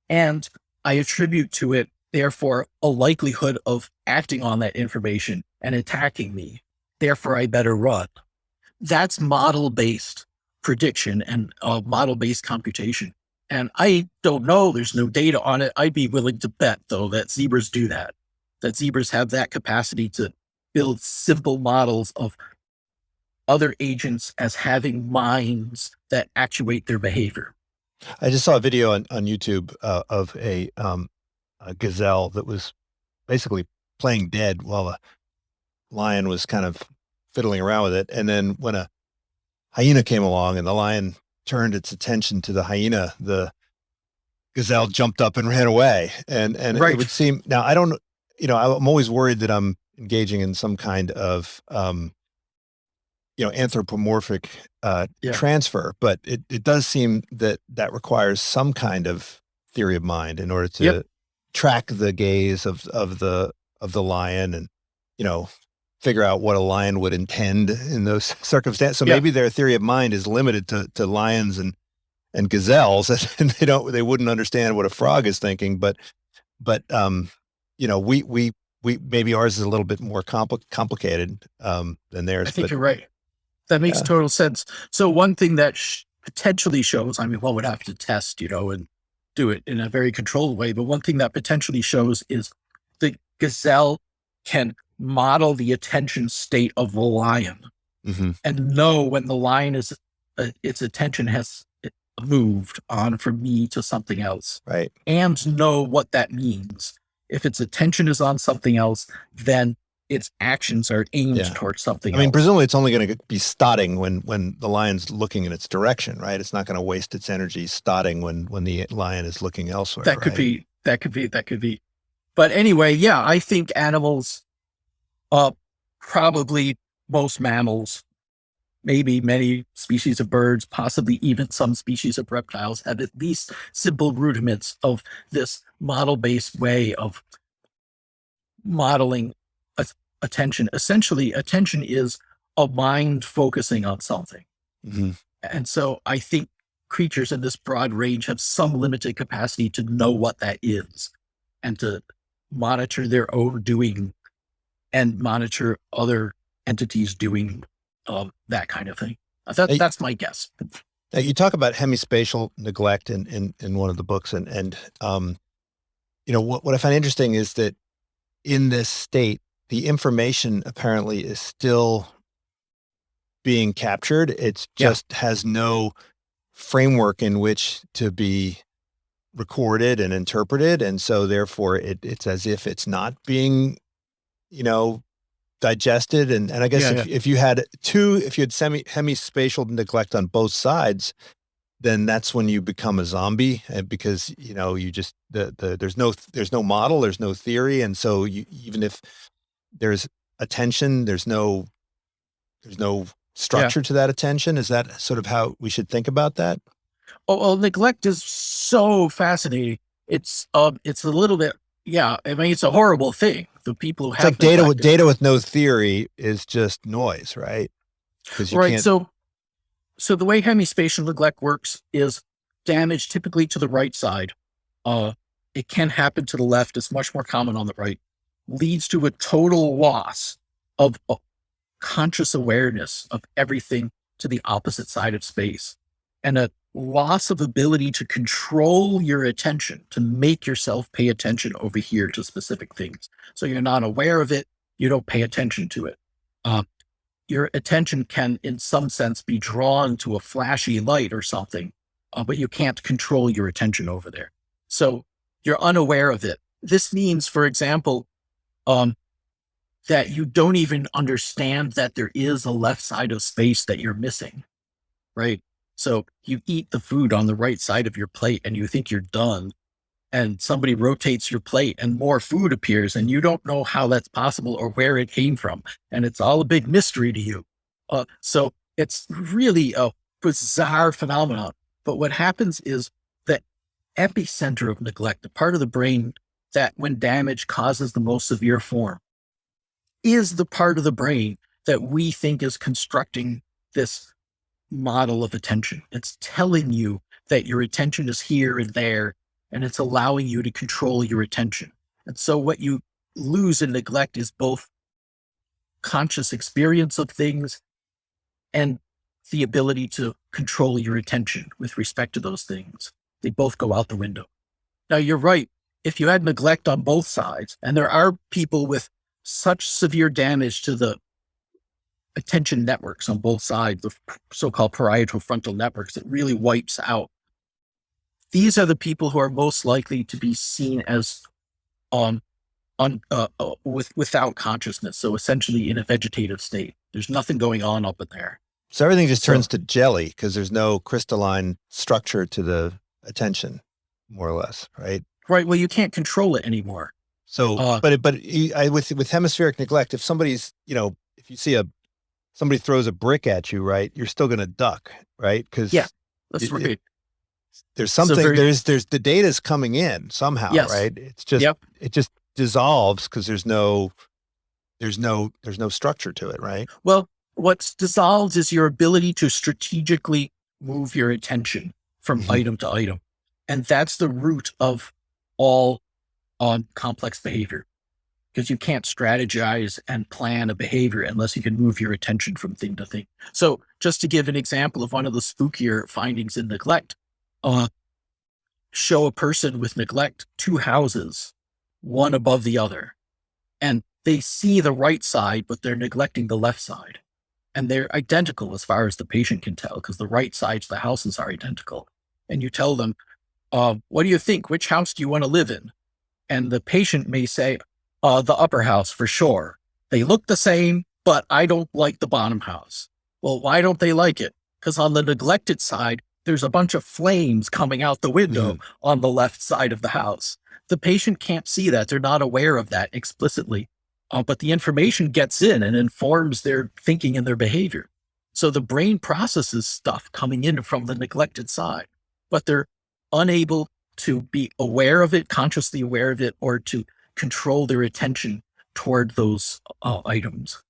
and I attribute to it, therefore, a likelihood of acting on that information and attacking me. Therefore, I better run. That's model-based prediction and model-based computation. And I don't know, there's no data on it. I'd be willing to bet, though, that zebras do that zebras have that capacity to build simple models of other agents as having minds that actuate their behavior. I just saw a video on YouTube of a a gazelle that was basically playing dead while the lion was kind of fiddling around with it. And then when a hyena came along and the lion turned its attention to the hyena, the gazelle jumped up and ran away. And Right. it would seem, now I don't, I'm always worried that I'm engaging in some kind of, anthropomorphic Yeah. transfer, but it does seem that requires some kind of theory of mind in order to Yep. track the gaze of the lion and, figure out what a lion would intend in those circumstances. So Yeah. maybe their theory of mind is limited to lions and gazelles, and they wouldn't understand what a frog is thinking. But we maybe ours is a little bit more complicated than theirs. I think but you're right. That makes Yeah. total sense. So one thing that potentially shows, I mean, one would have to test, and do it in a very controlled way. But one thing that potentially shows is the gazelle can model the attention state of the lion Mhm. and know when the lion is, its attention has moved on from me to something else, Right. and know what that means. If its attention is on something else, then its actions are aimed Yeah. towards something I mean, else. presumably it's only going to be stotting when the lion's looking in its direction, right? It's not going to waste its energy stotting when the lion is looking elsewhere. That could right? be. But anyway, yeah, I think animals, probably most mammals, maybe many species of birds, possibly even some species of reptiles, have at least simple rudiments of this model-based way of modeling attention. Essentially, attention is a mind focusing on something. Mhm. And so I think creatures in this broad range have some limited capacity to know what that is and to monitor their own doing and monitor other entities doing that kind of thing. That's my guess. Now, you talk about hemispatial neglect in one of the books, and what I find interesting is that in this state, the information apparently is still being captured. It just has no framework in which to be recorded and interpreted, and so therefore it's as if it's not being, digested. And I guess if you had hemispatial neglect on both sides, then that's when you become a zombie, because you just there's no model, there's no theory, and so even if there's attention, there's no structure to that attention. Is that sort of how we should think about that? Oh, well, neglect is so fascinating. It's a little bit, I mean, it's a horrible thing. The people who It's have like data neglected- with no theory is just noise, right? Because you right. can't. So the way hemispatial neglect works is damage typically to the right side. It can happen to the left. It's much more common on the right. Leads to a total loss of conscious awareness of everything to the opposite side of space, and a loss of ability to control your attention, to make yourself pay attention over here to specific things. So you're not aware of it. You don't pay attention to it. Your attention can, in some sense, be drawn to a flashy light or something, but you can't control your attention over there. So you're unaware of it. This means, for example, that you don't even understand that there is a left side of space that you're missing, right? So you eat the food on the right side of your plate and you think you're done, and somebody rotates your plate and more food appears and you don't know how that's possible or where it came from. And it's all a big mystery to you. So it's really a bizarre phenomenon. But what happens is the epicenter of neglect, the part of the brain that when damaged causes the most severe form, is the part of the brain that we think is constructing this model of attention. It's telling you that your attention is here and there, and it's allowing you to control your attention. And so what you lose in neglect is both conscious experience of things and the ability to control your attention with respect to those things. They both go out the window. Now, you're right. If you had neglect on both sides, and there are people with such severe damage to the attention networks on both sides, the so-called parietal frontal networks, it really wipes out. These are the people who are most likely to be seen as on without consciousness. So essentially in a vegetative state. There's nothing going on up in there. So everything just turns to jelly because there's no crystalline structure to the attention, more or less, right? Right. Well, you can't control it anymore. So, with hemispheric neglect, if somebody's, if you see somebody throws a brick at you, right, you're still going to duck, right? Because that's right. There's something, there's the data's coming in somehow, right? It's just, it just dissolves because there's no structure to it, right? Well, what's dissolved is your ability to strategically move your attention from item to item. And that's the root of all complex behavior, because you can't strategize and plan a behavior unless you can move your attention from thing to thing. So just to give an example of one of the spookier findings in neglect, show a person with neglect 2 houses, one above the other, and they see the right side, but they're neglecting the left side. And they're identical as far as the patient can tell, because the right sides of the houses are identical. And you tell them, what do you think? Which house do you want to live in? And the patient may say, the upper house for sure. They look the same, but I don't like the bottom house. Well, why don't they like it? Because on the neglected side, there's a bunch of flames coming out the window on the left side of the house. The patient can't see that. They're not aware of that explicitly. But the information gets in and informs their thinking and their behavior. So the brain processes stuff coming in from the neglected side, but they're unable to be aware of it, consciously aware of it, or to control their attention toward those items.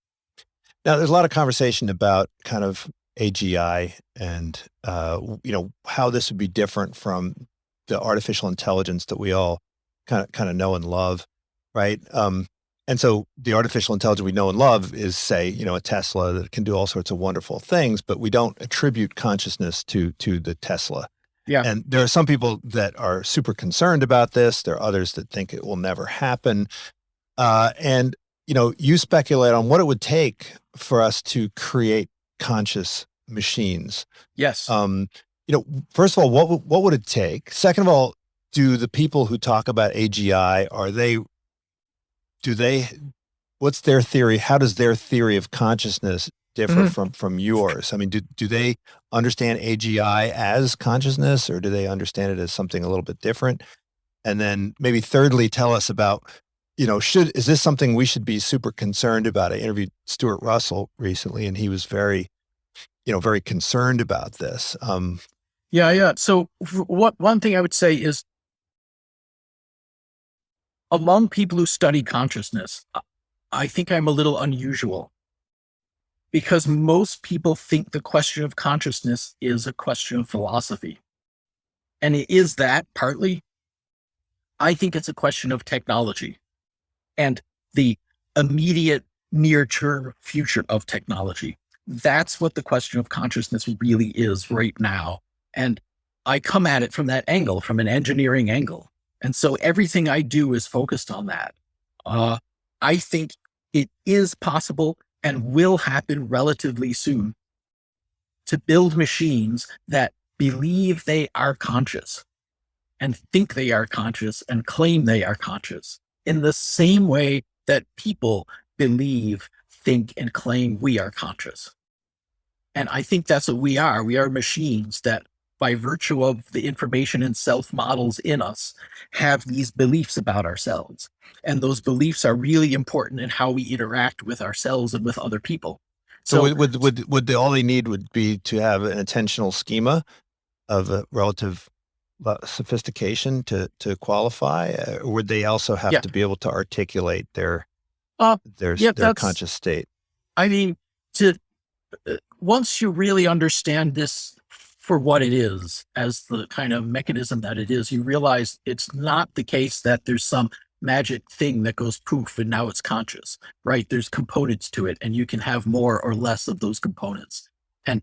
Now, there's a lot of conversation about kind of AGI and, how this would be different from the artificial intelligence that we all kind of know and love, right? And so the artificial intelligence we know and love is, say, a Tesla that can do all sorts of wonderful things, but we don't attribute consciousness to the Tesla. Yeah. And there are some people that are super concerned about this. There are others that think it will never happen. And you speculate on what it would take for us to create conscious machines. Yes. First of all, what would it take? Second of all, do the people who talk about AGI, what's their theory? How does their theory of consciousness differ from yours? I mean, do they understand AGI as consciousness, or do they understand it as something a little bit different? And then maybe thirdly, tell us about, is this something we should be super concerned about? I interviewed Stuart Russell recently, and he was very concerned about this. So one thing I would say is, among people who study consciousness, I think I'm a little unusual, because most people think the question of consciousness is a question of philosophy. And it is that partly. I think it's a question of technology and the immediate near-term future of technology. That's what the question of consciousness really is right now. And I come at it from that angle, from an engineering angle. And so everything I do is focused on that. I think it is possible and will happen relatively soon to build machines that believe they are conscious and think they are conscious and claim they are conscious in the same way that people believe, think, and claim we are conscious. And I think that's what we are. We are machines that, by virtue of the information and self models in us, have these beliefs about ourselves. And those beliefs are really important in how we interact with ourselves and with other people. So would all they need would be to have an attentional schema of a relative sophistication to qualify? Or would they also have to be able to articulate their conscious state? I mean, once you really understand this for what it is, as the kind of mechanism that it is, you realize it's not the case that there's some magic thing that goes poof and now it's conscious, right? There's components to it, and you can have more or less of those components. And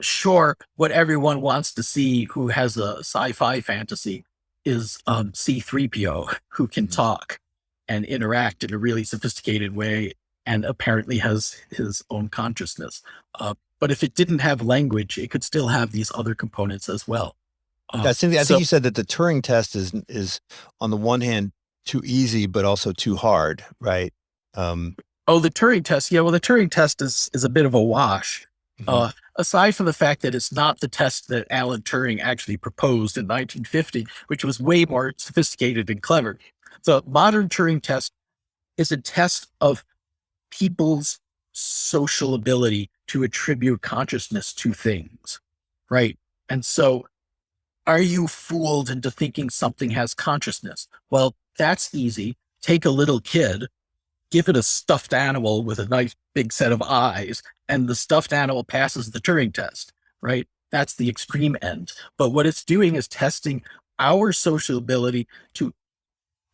sure, what everyone wants to see who has a sci-fi fantasy is C-3PO, who can talk and interact in a really sophisticated way and apparently has his own consciousness. But if it didn't have language, it could still have these other components as well. I think you said that the Turing test is on the one hand too easy, but also too hard, right? Oh, the Turing test. Yeah, well, the Turing test is a bit of a wash. Aside from the fact that it's not the test that Alan Turing actually proposed in 1950, which was way more sophisticated and clever. The modern Turing test is a test of people's social ability to attribute consciousness to things, right? And so, are you fooled into thinking something has consciousness? Well, that's easy. Take a little kid, give it a stuffed animal with a nice big set of eyes, and the stuffed animal passes the Turing test, right? That's the extreme end. But what it's doing is testing our social ability to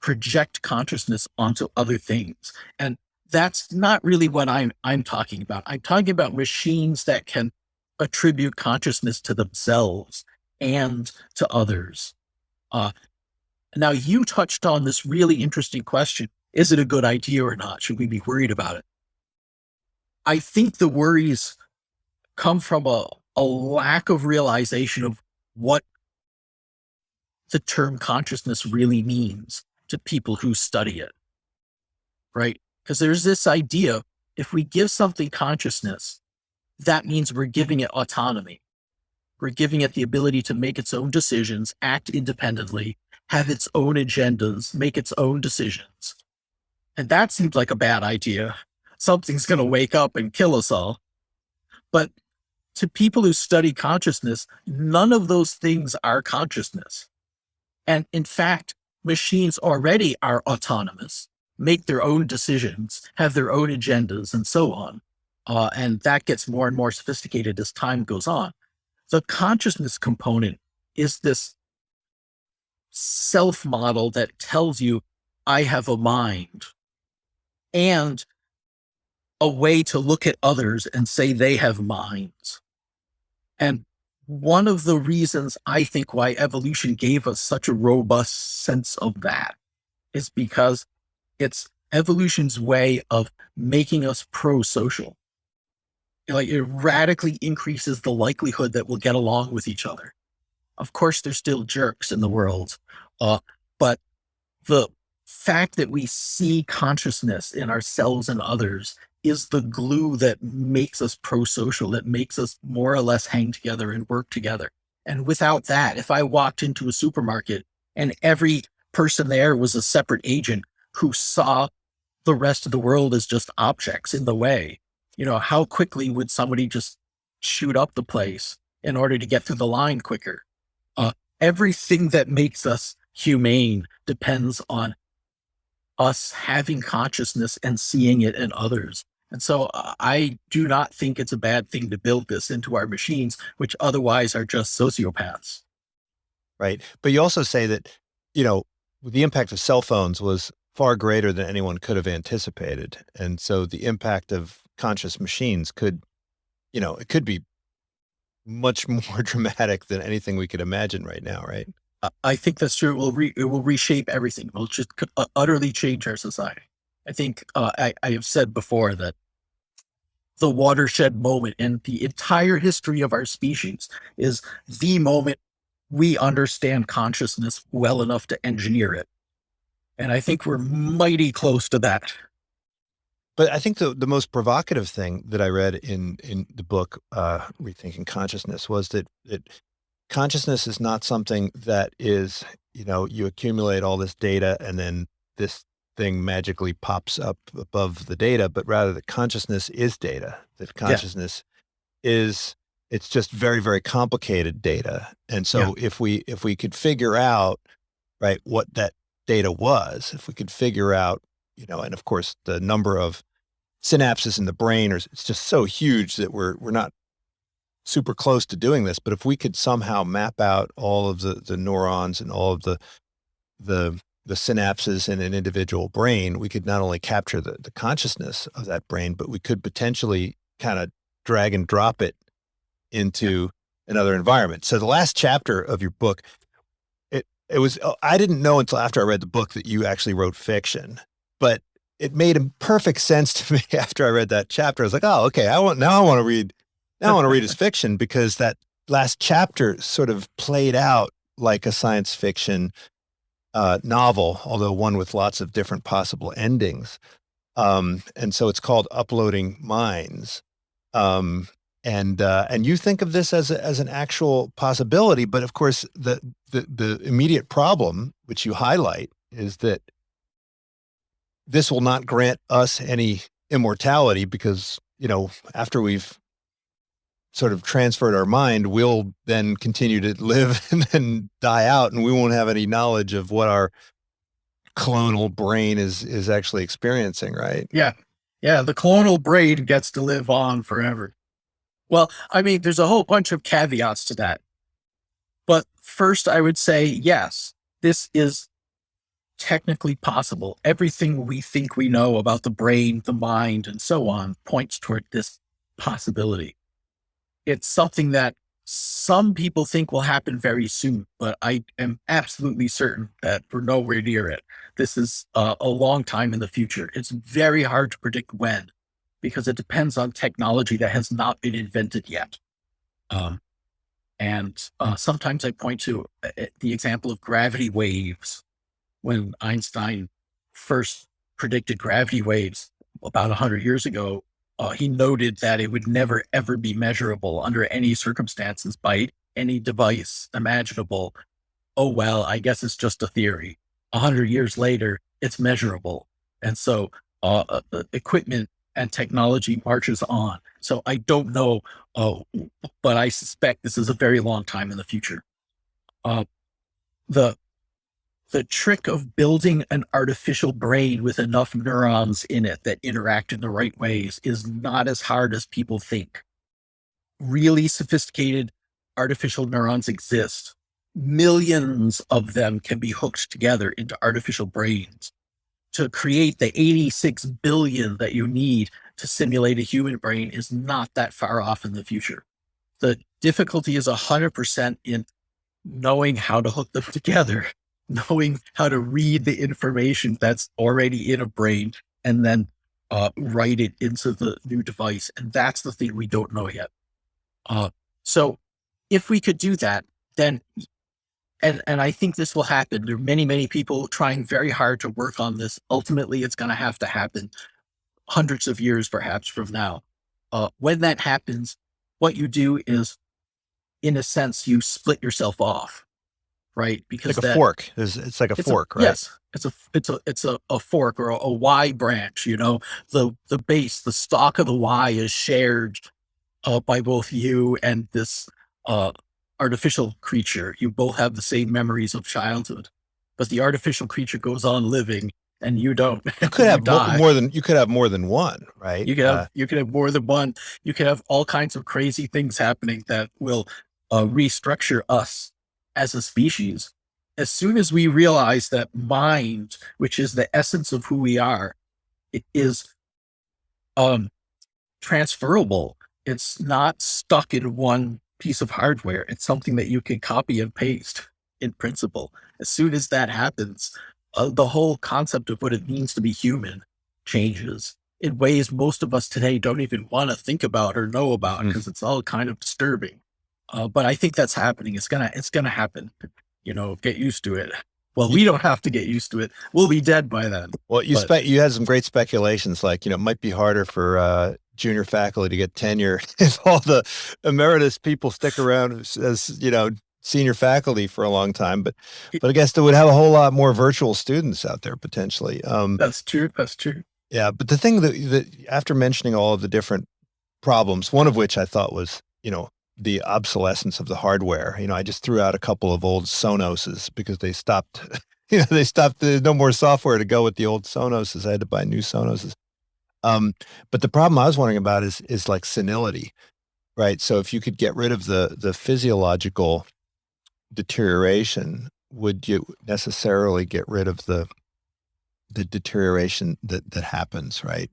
project consciousness onto other things. And that's not really what I'm talking about. I'm talking about machines that can attribute consciousness to themselves and to others. Now, you touched on this really interesting question. Is it a good idea or not? Should we be worried about it? I think the worries come from a lack of realization of what the term consciousness really means to people who study it, right? Because there's this idea, if we give something consciousness, that means we're giving it autonomy. We're giving it the ability to make its own decisions, act independently, have its own agendas, make its own decisions. And that seems like a bad idea. Something's going to wake up and kill us all. But to people who study consciousness, none of those things are consciousness. And in fact, machines already are autonomous, make their own decisions, have their own agendas, and so on. And that gets more and more sophisticated as time goes on. The consciousness component is this self-model that tells you, I have a mind, and a way to look at others and say they have minds. And one of the reasons I think why evolution gave us such a robust sense of that is because it's evolution's way of making us pro-social. Like, it radically increases the likelihood that we'll get along with each other. Of course, there's still jerks in the world, but the fact that we see consciousness in ourselves and others is the glue that makes us pro-social, that makes us more or less hang together and work together. And without that, if I walked into a supermarket and every person there was a separate agent who saw the rest of the world as just objects in the way, how quickly would somebody just shoot up the place in order to get through the line quicker? Everything that makes us humane depends on us having consciousness and seeing it in others. And so I do not think it's a bad thing to build this into our machines, which otherwise are just sociopaths. Right. But you also say that, the impact of cell phones was far greater than anyone could have anticipated. And so the impact of conscious machines could, it could be much more dramatic than anything we could imagine right now, right? I think that's true. It will reshape everything. It will just utterly change our society. I think I have said before that the watershed moment in the entire history of our species is the moment we understand consciousness well enough to engineer it. And I think we're mighty close to that. But I think the most provocative thing that I read in the book, Rethinking Consciousness, was that consciousness is not something that is, you accumulate all this data and then this thing magically pops up above the data, but rather that consciousness is data, that consciousness is, it's just very, very complicated data. And so if we could figure out, right, what that data was, if we could figure out, and of course the number of synapses in the brain it's just so huge that we're not super close to doing this. But if we could somehow map out all of the neurons and all of the synapses in an individual brain, we could not only capture the consciousness of that brain, but we could potentially kind of drag and drop it into another environment. So the last chapter of your book, it was, I didn't know until after I read the book that you actually wrote fiction, but it made perfect sense to me after I read that chapter. I was like, oh, okay, I want to read his fiction, because that last chapter sort of played out like a science fiction novel, although one with lots of different possible endings. And so it's called Uploading Minds. And you think of this as an actual possibility, but of course the immediate problem, which you highlight, is that this will not grant us any immortality because, after we've sort of transferred our mind, we'll then continue to live and then die out, and we won't have any knowledge of what our clonal brain is actually experiencing, right? Yeah. Yeah. The clonal brain gets to live on forever. Well, I mean, there's a whole bunch of caveats to that. But first, I would say, yes, this is technically possible. Everything we think we know about the brain, the mind, and so on points toward this possibility. It's something that some people think will happen very soon, but I am absolutely certain that we're nowhere near it. This is a long time in the future. It's very hard to predict when, because it depends on technology that has not been invented yet. And sometimes I point to the example of gravity waves. When Einstein first predicted gravity waves about 100 years ago, he noted that it would never, ever be measurable under any circumstances by any device imaginable. Oh, well, I guess it's just a theory. 100 years later, it's measurable. And so equipment and technology marches on. So I don't know, but I suspect this is a very long time in the future. The trick of building an artificial brain with enough neurons in it that interact in the right ways is not as hard as people think. Really sophisticated artificial neurons exist. Millions of them can be hooked together into artificial brains. To create the 86 billion that you need to simulate a human brain is not that far off in the future. The difficulty is 100% in knowing how to hook them together, knowing how to read the information that's already in a brain and then write it into the new device. And that's the thing we don't know yet. So if we could do that, then, and I think this will happen. There are many, many people trying very hard to work on this. Ultimately, it's going to have to happen hundreds of years, perhaps, from now. When that happens, what you do is, in a sense, you split yourself off, right? Because like a fork. It's like a fork, right? Yes, it's a fork or a Y branch. The base, the stalk of the Y is shared by both you and this artificial creature. You both have the same memories of childhood, but the artificial creature goes on living and you don't. You could have you could have more than one, right? You could have more than one. You could have all kinds of crazy things happening that will restructure us as a species. As soon as we realize that mind, which is the essence of who we are, it is transferable. It's not stuck in one piece of hardware. It's something that you can copy and paste in principle. As soon as that happens, the whole concept of what it means to be human changes in ways most of us today don't even want to think about or know about, because it's all kind of disturbing. But I think that's happening. It's gonna happen. Get used to it. Well, we don't have to get used to it. We'll be dead by then. Well, you had some great speculations, like, it might be harder for junior faculty to get tenure if all the emeritus people stick around as senior faculty for a long time. But I guess they would have a whole lot more virtual students out there potentially. That's true. Yeah, but the thing that after mentioning all of the different problems, one of which I thought was, the obsolescence of the hardware. I just threw out a couple of old Sonoses because they stopped, there's no more software to go with the old Sonoses. I had to buy new Sonoses. But the problem I was wondering about is like senility, right? So if you could get rid of the physiological deterioration, would you necessarily get rid of the deterioration that happens, right?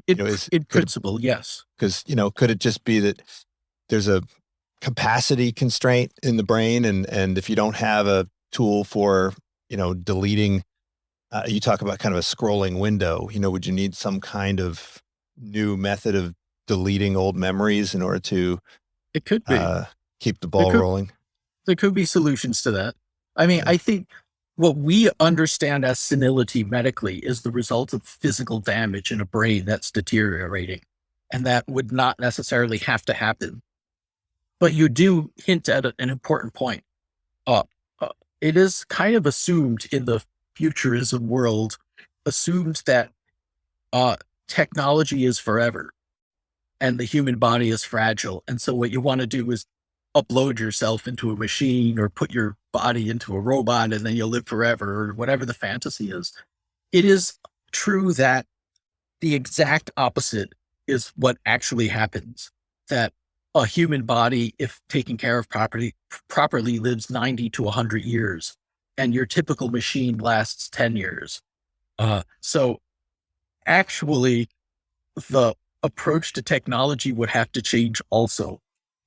In principle, yes. Because, could it just be that there's a capacity constraint in the brain, and if you don't have a tool for, deleting, you talk about kind of a scrolling window, would you need some kind of new method of deleting old memories in order to it could be keep the ball rolling? There could be solutions to that. I mean, I think What we understand as senility medically is the result of physical damage in a brain that's deteriorating. And that would not necessarily have to happen. But you do hint at an important point. Uh, it is kind of assumed in the futurism world, assumed that technology is forever and the human body is fragile. And so what you want to do is upload yourself into a machine or put your body into a robot and then you'll live forever or whatever the fantasy is. It is true that the exact opposite is what happens, that a human body, if taken care of properly lives 90 to 100 years, and your typical machine lasts 10 years. So actually, the approach to technology would have to change also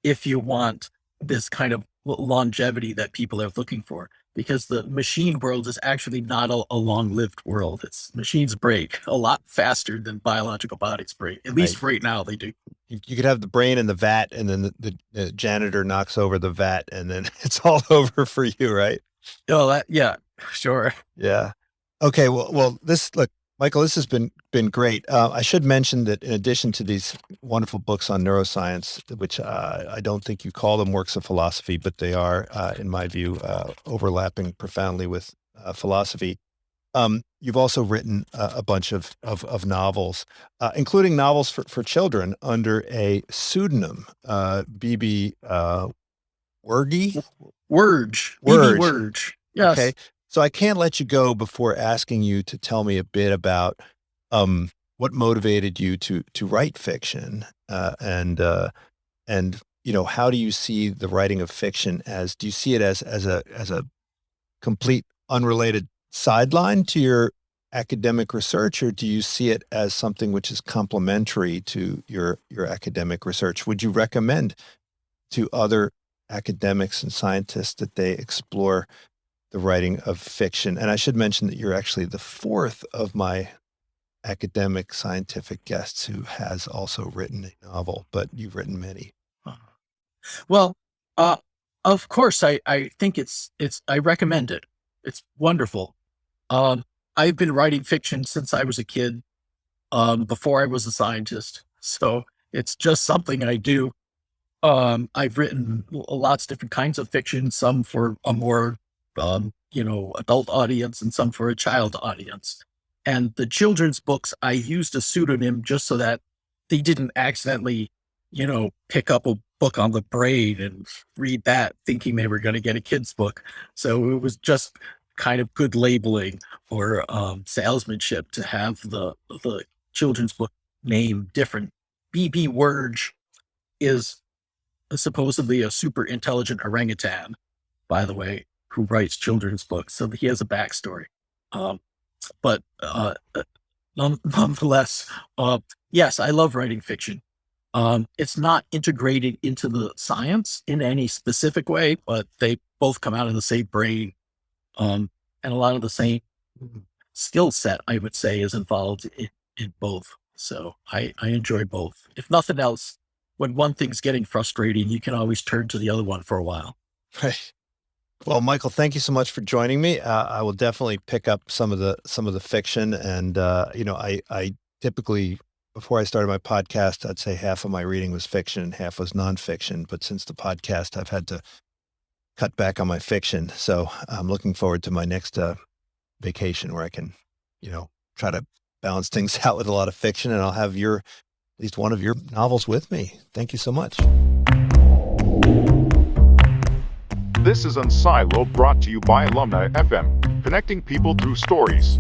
if you want this kind of longevity that people are looking for, because the machine world is actually not a long-lived world. Machines break a lot faster than biological bodies break. At least right now they do. You could have the brain in the vat, and then the janitor knocks over the vat, and then it's all over for you, right? Oh, yeah, sure. Yeah. Okay. Well, look, Michael, this has been great. I should mention that in addition to these wonderful books on neuroscience, which I don't think you call them works of philosophy, but they are, in my view, overlapping profoundly with philosophy. You've also written a bunch of novels, including novels for children under a pseudonym, B.B. Wurge. Yes. Okay. So I can't let you go before asking you to tell me a bit about what motivated you to write fiction, and how do you see the writing of fiction do you see it as a complete unrelated sideline to your academic research, or do you see it as something which is complementary to your academic research? Would you recommend to other academics and scientists that they explore the writing of fiction? And I should mention that you're actually the fourth of my academic scientific guests who has also written a novel, but you've written many. Well, of course, I think I recommend it. It's wonderful. I've been writing fiction since I was a kid, before I was a scientist. So it's just something I do. I've written lots of different kinds of fiction, some for a more adult audience and some for a child audience. And the children's books, I used a pseudonym just so that they didn't accidentally, pick up a book on the brain and read that thinking they were going to get a kid's book. So it was just kind of good labeling or salesmanship to have the children's book name different. B.B. Wurge is supposedly a super intelligent orangutan, by the way, who writes children's books. So he has a backstory. But nonetheless, yes, I love writing fiction. It's not integrated into the science in any specific way, but they both come out of the same brain. And a lot of the same skill set, I would say, is involved in both. So I enjoy both. If nothing else, when one thing's getting frustrating, you can always turn to the other one for a while. Right. Well, Michael, thank you so much for joining me. I will definitely pick up some of the fiction, and I typically, before I started my podcast, I'd say half of my reading was fiction and half was nonfiction. But since the podcast, I've had to cut back on my fiction. So I'm looking forward to my next vacation where I can, try to balance things out with a lot of fiction, and I'll have at least one of your novels with me. Thank you so much. This is Unsilo, brought to you by Alumni FM, connecting people through stories.